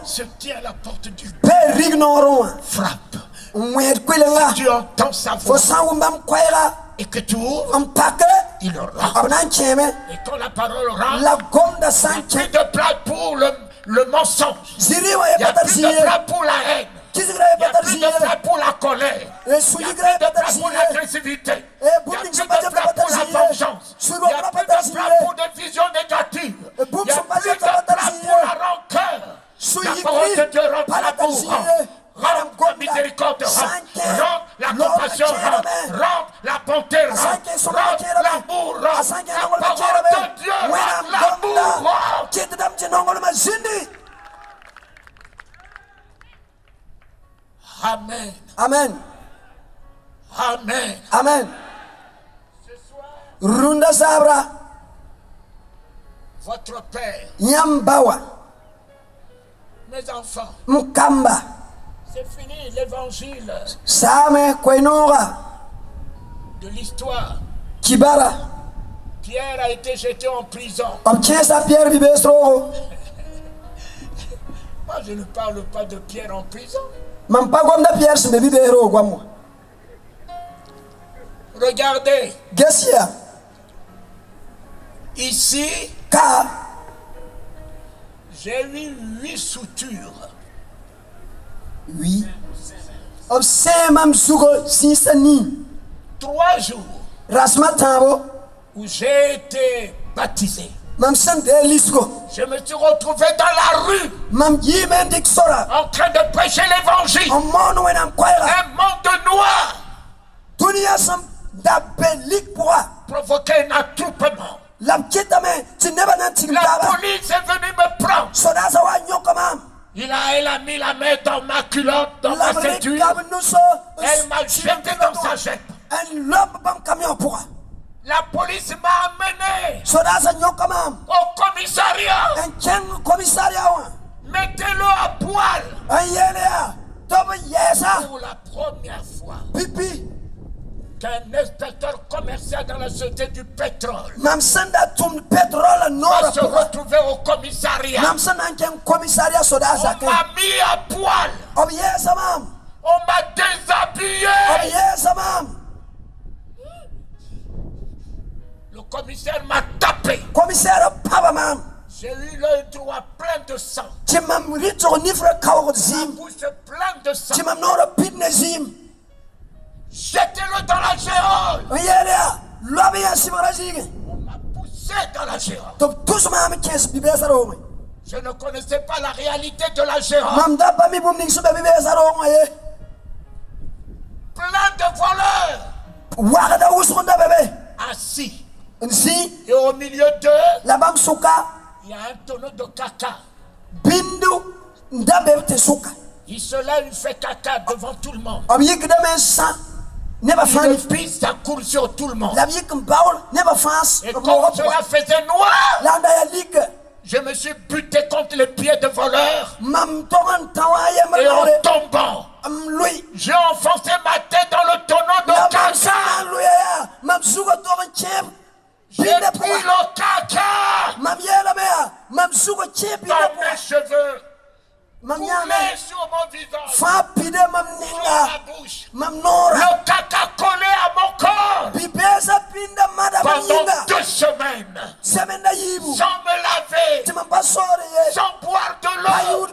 D: se tient à la porte du cœur. Frappe. Si tu entends sa voix et que tu ouvres, il rentre. Et quand la parole rentre, il n'y a plus de place pour le mensonge. Il n'y a plus de place pour la haine. Il n'y a plus de place pour la colère. Il n'y a plus de place pour l'agressivité. Il n'y a plus de place pour la vengeance. Il n'y a plus de place pour des visions négatives. Il n'y a plus de place pour la rancœur. La parole de Dieu rentre l'amour. Rentre la miséricorde. Rentre la compassion. Rentre la bonté. Rentre l'amour. Rentre la parole de Dieu. Rentre l'amour. Amen.
B: Amen.
D: Amen.
B: Amen.
D: Ce soir,
B: Runda Sabra.
D: Votre Père.
B: Nyambawa.
D: Mes enfants.
B: Mukamba.
D: C'est fini l'évangile.
B: Same Kwenora.
D: De l'histoire.
B: Kibara.
D: Pierre a été jeté en prison.
B: Pierre Bibestro.
D: Moi je ne parle pas de Pierre en prison. Regardez. Ici, j'ai eu 8 soutures.
B: Oui.
D: 3 jours où j'ai été baptisé. Je me suis retrouvé dans la rue en train de prêcher l'évangile. Un monde noir provoquait un attroupement. La police est venue me prendre. Il a mis la main dans ma culotte, dans ma ceinture. Elle m'a jeté dans sa jette. La police m'a amené au commissariat. Mettez-le à poil. Pour la première fois qu'un inspecteur commercial dans la société du pétrole va se retrouver au commissariat. On m'a mis à poil. On m'a déshabillé. Le commissaire m'a tapé. J'ai eu l'œil droit plein de sang. Ma bouche pleine de sang. Jetez-le dans la géole. On m'a poussé dans la géole. Je ne connaissais pas la réalité de la gérance. Plein de voleurs. Assis. Et au milieu d'eux, il y a un tonneau de caca. Il se lève, il fait caca devant tout le monde. Il pisse, ça coule sur tout le monde. Et quand cela faisait noir, je me suis buté contre les pieds de voleurs. Et en tombant, j'ai enfoncé ma tête dans le tonneau de caca. J'ai pris le caca dans mes cheveux, coulé sur mon visage, sur ma bouche. Le caca collé à mon corps pendant 2 semaines, sans me laver, sans boire de l'eau.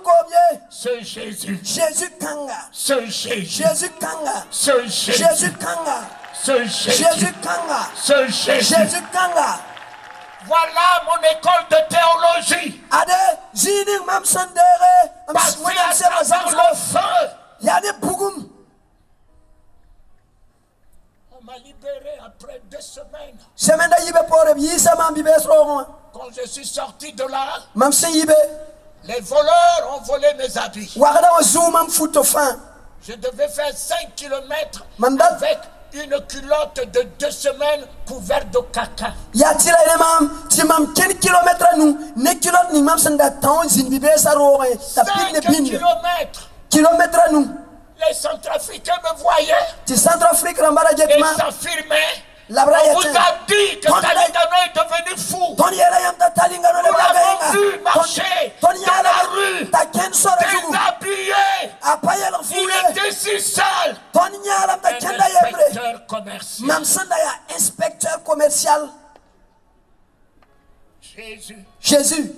D: Ce Jésus, ce Jésus, ce Jésus, ce Jésus, ce Jésus. Voilà mon école de théologie. Passé à travers le feu. On m'a libéré après 2 semaines. Quand je suis sorti de là, les voleurs ont volé mes habits. Je devais faire 5 km avec une culotte de 2 semaines couverte de caca. 5 kilomètres. Les Centrafricains me voyaient et s'affirmaient. On vous a dit que Talingano est devenu fou. Nous l'avons vu marcher dans la rue, déshabillé. Il était si sale. Un inspecteur commercial. Jésus.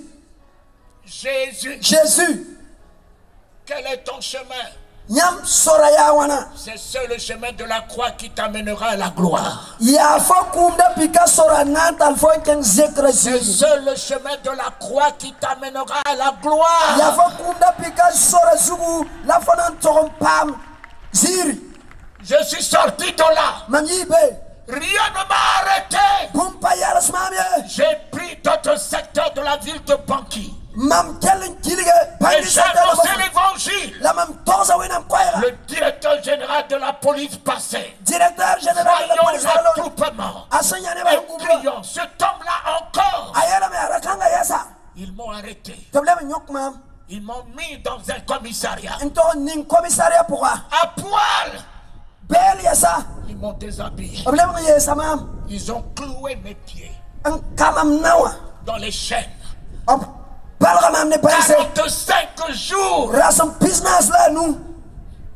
D: Quel est ton chemin? C'est seul le chemin de la croix qui t'amènera à la gloire. C'est seul le chemin de la croix qui t'amènera à la gloire. Je suis sorti de là. Rien ne m'a arrêté. J'ai pris d'autres secteurs de la ville de Bangui. Et j'ai annoncé l'évangile. Le directeur général de la police passait. Voyons l'attroupement. Et criant, cet homme-là encore. Ils m'ont arrêté. Ils m'ont mis dans un commissariat. À poil. Ils m'ont déshabillé. Ils ont cloué mes pieds dans les chaînes. 45 jours.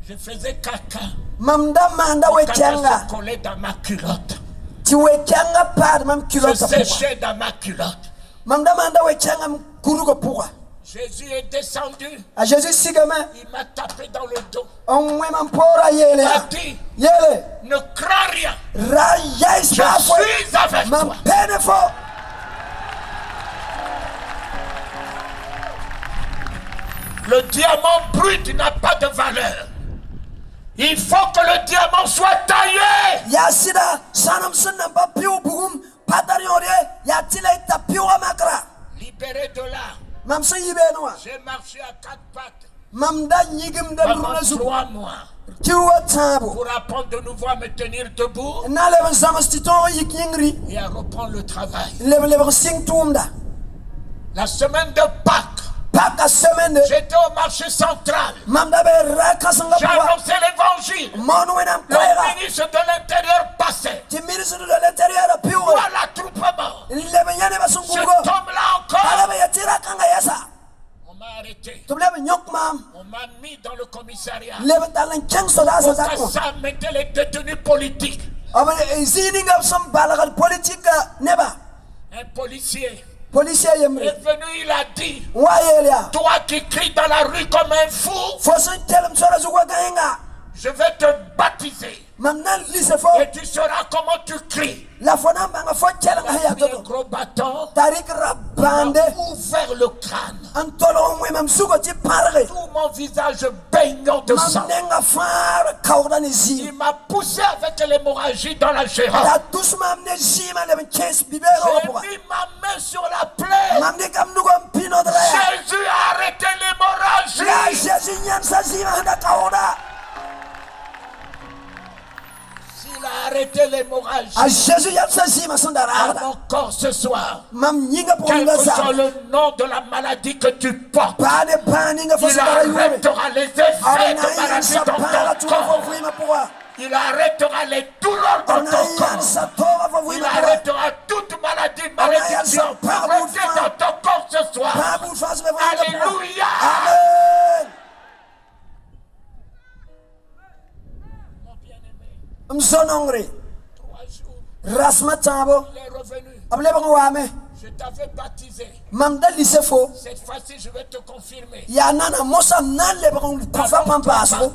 D: Je faisais caca. Le caca se collait dans ma culotte. Je séchais dans ma culotte. Jésus est descendu. Il m'a tapé dans le dos. Il a dit, ne crains rien. Je suis avec toi. Le diamant brut n'a pas de valeur. Il faut que le diamant soit taillé. Libéré de là, j'ai marché à 4 pattes pendant 3 mois pour apprendre de nouveau à me tenir debout et à reprendre le travail. La semaine de Pâques, j'étais au marché central. J'ai annoncé l'évangile. Le ministre de l'Intérieur passait. Voilà l'attroupement. Cet homme-là encore. On m'a arrêté. On m'a mis dans le commissariat. Ça mettait les détenus politiques. Un policier est venu, il a dit, toi qui cries dans la rue comme un fou, je vais te baptiser. Et tu sauras comment tu cries. Il a pris un gros bâton. Il m'a ouvert le crâne. Tout mon visage baignant de sang. Il m'a poussé avec l'hémorragie dans la gérante. J'ai mis ma main sur la plaie. Jésus a arrêté l'hémorragie. S'il a arrêté l'hémorragie à mon corps ce soir, quel que soit le nom de la maladie que tu portes, il arrêtera les effets de maladie dans ton corps. Il arrêtera les douleurs dans ton corps. Il arrêtera toute maladie, malédiction arrêtée dans ton corps ce soir. Alléluia.
B: Mzonongre Rasma Tabo
D: Il est revenu.
B: Ablebangwame
D: Je t'avais baptisé.
B: Mamda Lisefo
D: Cette fois-ci, je vais te confirmer.
B: Yanana Mosa Nalebang Kofa Pampaso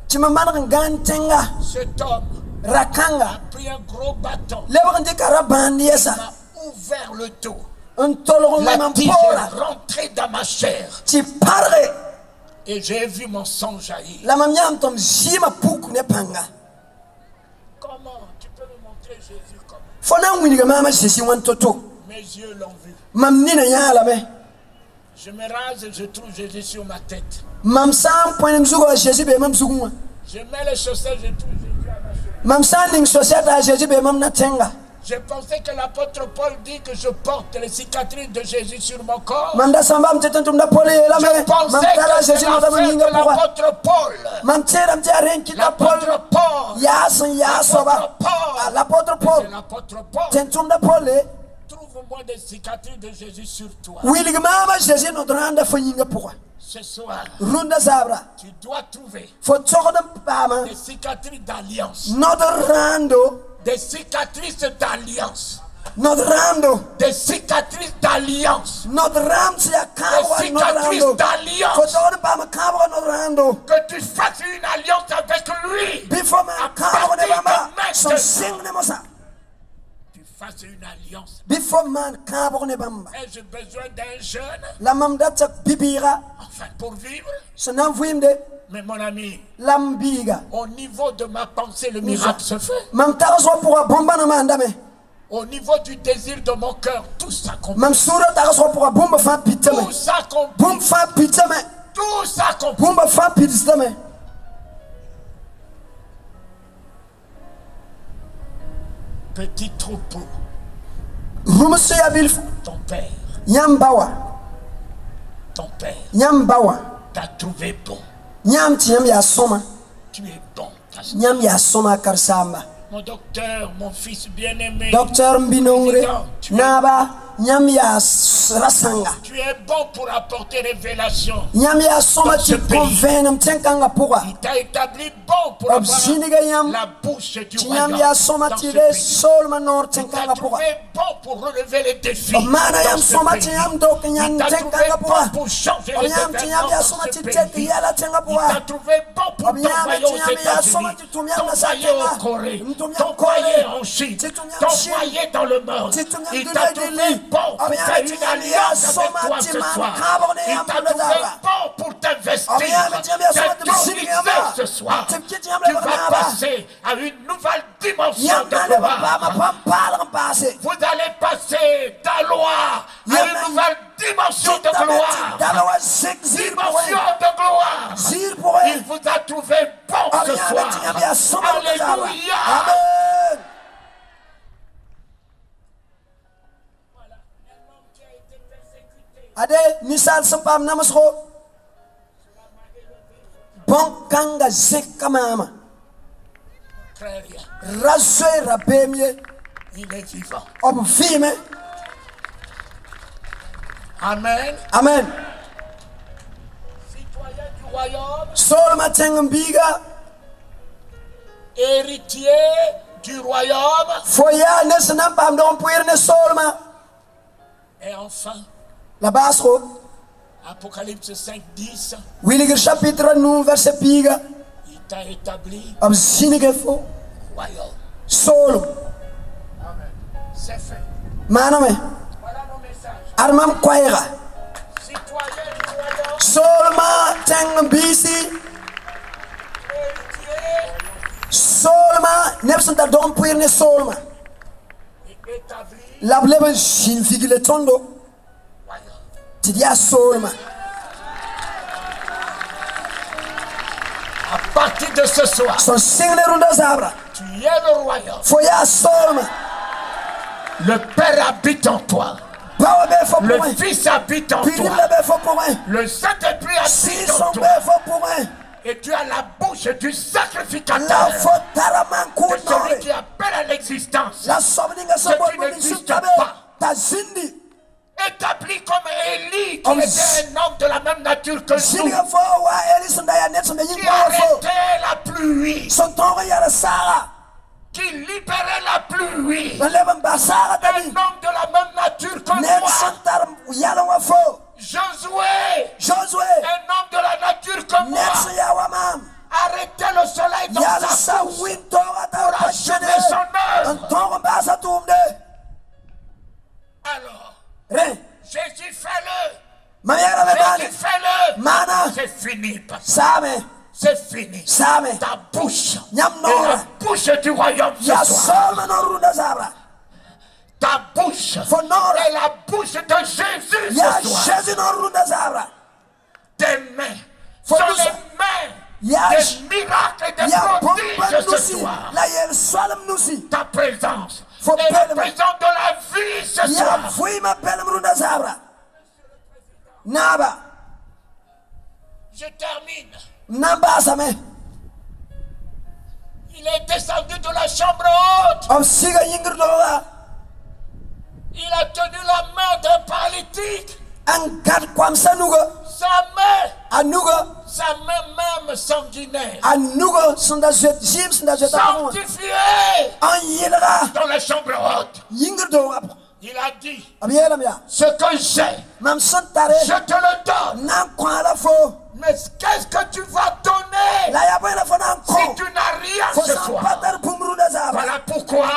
B: Chimaman Gantenga
D: Cet homme
B: Rakanga
D: a pris un gros bâton.
B: Lebandi
D: Il
B: Karabandiesa
D: m'a ouvert le dos.
B: Un tolong
D: La tige
B: Mampola
D: est rentrée dans ma chair.
B: Tu parles
D: Et j'ai vu mon sang jaillir.
B: La Mamiam Tom Jima Pouk Nepanga
D: Comment? Tu peux me montrer Jésus comment?
B: Fona Wingamama Sisi Wantoto
D: Mes yeux l'ont vu.
B: Mamnina Yalame
D: Je me rase et je trouve Jésus sur ma tête.
B: Mam Sam Point Mzugo Jésus be Mam Zugun
D: Je mets les chaussettes, je trouve Jésus à ma cheville.
B: Mam Sanding Societa Jésus be Mam Natenga
D: Je pensais que l'apôtre Paul dit que je porte les cicatrices de Jésus sur mon corps.
B: Mamda Sambam Tetantumda Poli
D: Je
B: Lame
D: pensais
B: Mamtala
D: que c'est
B: Jésus
D: l'affaire de
B: Mamda
D: l'apôtre Paul.
B: Mam Teram Tiaren Kita Paul
D: L'apôtre Paul.
B: Yasan Yasoba L'apôtre
D: C'est
B: Paul
D: l'apôtre Paul.
B: Tentumda Poli
D: Trouve-moi des cicatrices de Jésus sur toi.
B: Willigmama Jésus notre randa Fanyinga pourquoi
D: Ce soir,
B: Runda Zabra
D: tu dois trouver
B: Faut Tsokodam Pama
D: des cicatrices d'alliance.
B: Notre rando
D: Des cicatrices d'alliance.
B: Notre rando
D: Des cicatrices d'alliance.
B: Notre ram c'est à Kawa
D: Des
B: notre
D: cicatrices
B: rando
D: d'alliance.
B: Faut Tsokodam Pama Kawa notre rando
D: Que tu fasses une alliance avec lui.
B: Before ma
D: À
B: Kawa
D: partir
B: de Mama
D: de
B: Son
D: maintenant,
B: sing ne mosa
D: tu fasses une alliance.
B: Before man Kawa ne Bamba
D: Ai-je besoin d'un jeune,
B: La mamda tsak bibira
D: enfin pour vivre?
B: Sonam Vimde
D: Mais mon ami,
B: Lambiga
D: au niveau de ma pensée, le miracle se fait.
B: Mam Taraso pour Bomba na Mandame
D: Au niveau du désir de mon cœur, tout s'accomplit.
B: Mam Sura Taraso pour Bomba Fa Pitame
D: Tout s'accomplit.
B: Bum Fa Pitame
D: Tout s'accomplit.
B: Bomba Fa Pitame
D: Petit troupeau,
B: Rumse Yabil
D: ton père,
B: Yambawa Yambawa
D: t'a trouvé bon.
B: Nyam Tiam Ya Soma
D: Tu es bon.
B: Nyam Ya Soma Karsamba
D: Mon docteur, mon fils bien-aimé,
B: Docteur Mbinongre Naba Nyam Ya Rasanga
D: tu es bon pour apporter révélation.
B: Nyam Ya Soma
D: Dans ce
B: Tikonvenam Tenkanga Pourra
D: Il t'a établi bon pour avoir
B: Obsiniga Yam
D: la bouche du
B: Nyam
D: royaume
B: Ya Soma
D: dans ce
B: Tire
D: pays.
B: Sol Manor
D: Il t'a
B: Tenkanga Pourra
D: trouvé bon pour relever les défis
B: Mana
D: dans
B: Yam
D: ce
B: Soma
D: pays.
B: Tiam Dok
D: Il
B: Nyam
D: t'a trouvé
B: Tenkanga Pourra
D: bon pour changer les
B: Yam
D: événements
B: Tiam
D: dans
B: Ya
D: ce
B: Soma
D: pays.
B: Tite Yala Tenga
D: Il
B: Pourra
D: t'a trouvé bon pour t'envoyer aux États-Unis, t'envoyer en Corée, t'envoyer en Chine, t'envoyer dans le monde. Il t'a trouvé bon pour faire une alliance avec toi ce soir. Il t'a trouvé bon pour t'investir, t'autoriser ce soir. Tu vas passer à une nouvelle dimension de gloire. Vous allez passer d'Alois à une nouvelle dimension de gloire. Dimension de gloire. Il vous a trouvé bon ce soir. Alléluia.
B: Amen. Ade misal sempam namasro bon kanga zekamama
D: Très bien.
B: raswe rabemie
D: Il est vivant.
B: obvime
D: Amen.
B: amen
D: Citoyen du royaume,
B: solma tengambiga
D: héritier du royaume.
B: foya nesnam pam don puirne solma
D: Et enfin,
B: la basro
D: Apocalypse 5, 10.
B: wiligir chapitre 9 verset piga
D: t'a établi
B: royaume.
D: C'est fait.
B: Voilà nos messages.
D: Citoyen du royaume.
B: Solma Tengbisi. Solma Nepsunda Dompuirne Solma.
D: Établi.
B: La blebe Shinfigile Tondo. Tidia Solma.
D: À partir de ce soir,
B: Son signe runda zabra.
D: tu es le royaume.
B: Foya Solma.
D: Le Père habite en toi. Le Fils habite en toi. Le Saint-Esprit habite en toi. Et tu as la bouche du sacrificateur. De celui qui appelle à l'existence. Ce qui n'existe pas. Établi comme Élie, qui était un homme de la même nature que nous. Qui arrêtait la pluie. Qui libérait la pluie. Un homme de la même nature que moi. Josué, un homme de la nature que moi. Arrêtait le soleil dans sa bouche pour achever son œuvre. Alors, Jésus fais-le. Jésus fais-le. C'est fini, pasteur. C'est fini. Ta bouche est la bouche du royaume ce soir. Ta bouche est la bouche de Jésus ce soir. Tes mains sont les mains des miracles et des prodiges ce soir. Ta présence est la présence de la vie ce soir. Je termine. Il est descendu de la chambre haute. Il a tenu la main d'un paralytique. Sa main même sanguinaire. Sanctifié dans la chambre haute. Il a dit, ce que j'ai, je te le donne. Mais qu'est-ce que tu vas donner si tu n'as rien ce soir? Voilà pourquoi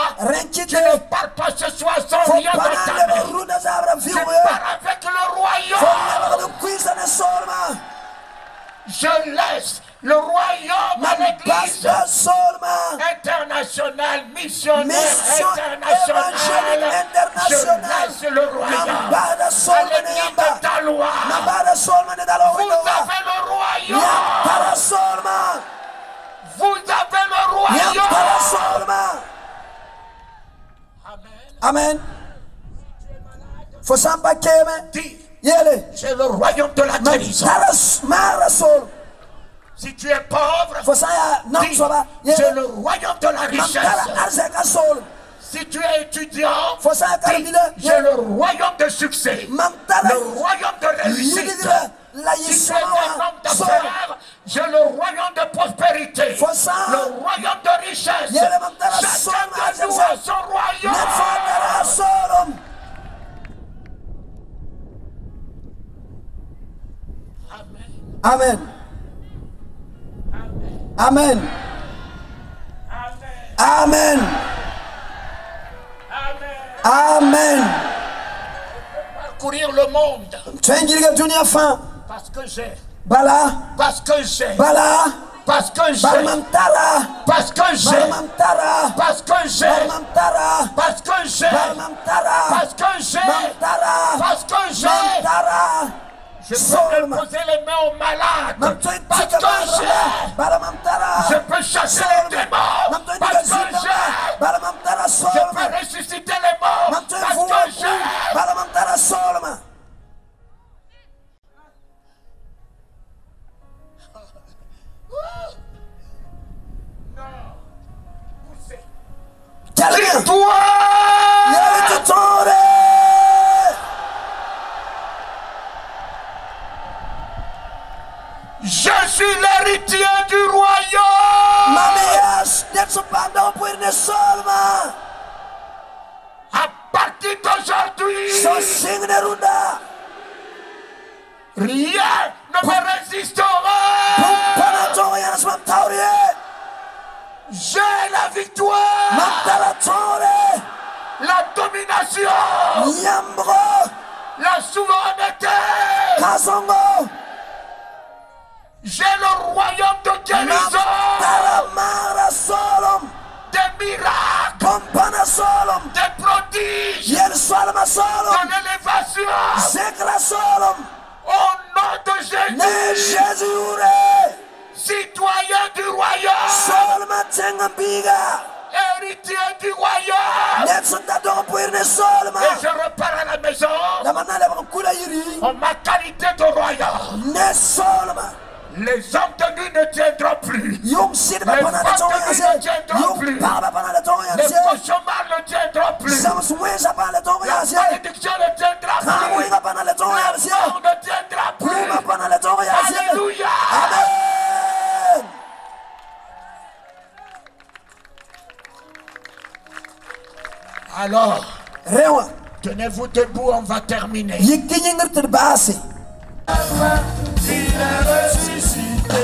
D: tu ne pars pas ce soir sans rien dans ta main. Tu pars avec le royaume. Je laisse le royaume à l'église internationale, missionnaire internationale. Je laisse le royaume à l'église de Dalois. Vous avez le royaume. Vous avez le royaume.
B: Amen.
D: Dis, c'est le royaume de la guérison. Si tu es pauvre, dis, c'est le royaume de la richesse. Si tu es étudiant, dis, j'ai le royaume de succès, le royaume de réussite. Si tu es un homme d'affaires, j'ai le royaume de prospérité, le royaume de richesse. Chacun de nous a son royaume.
B: Amen. Amen. Amen. Amen.
D: Parcourir le monde. Parce que j'ai. Parce que j'ai. Parce que j'ai. Parce que j'ai. Parce que j'ai. Parce que j'ai. Parce que j'ai. Parce que j'ai. Je peux me poser les mains aux malades. Parce que j'ai. Je peux chasser les démons. Parce que j'ai. Je peux ressusciter les morts. Parce que j'ai. Non. Poussez. Dis-toi. Je suis l'héritier du royaume. À partir d'aujourd'hui, rien ne me résistera. J'ai la victoire. La domination. La souveraineté. J'ai le royaume de guérison. Des miracles. Des prodiges. De l'élévation. Au nom de Jésus. Citoyen du royaume. Héritier du royaume. Et je repars à la maison en ma qualité de royaume. Les hommes de nuit ne tiendront plus. Les femmes de nuit ne tiendront plus. Les cauchemars ne tiendront plus. La malédiction ne tiendra plus. La mort ne tiendra plus. Alléluia. Alors, tenez-vous debout, on va terminer. Il est ressuscité.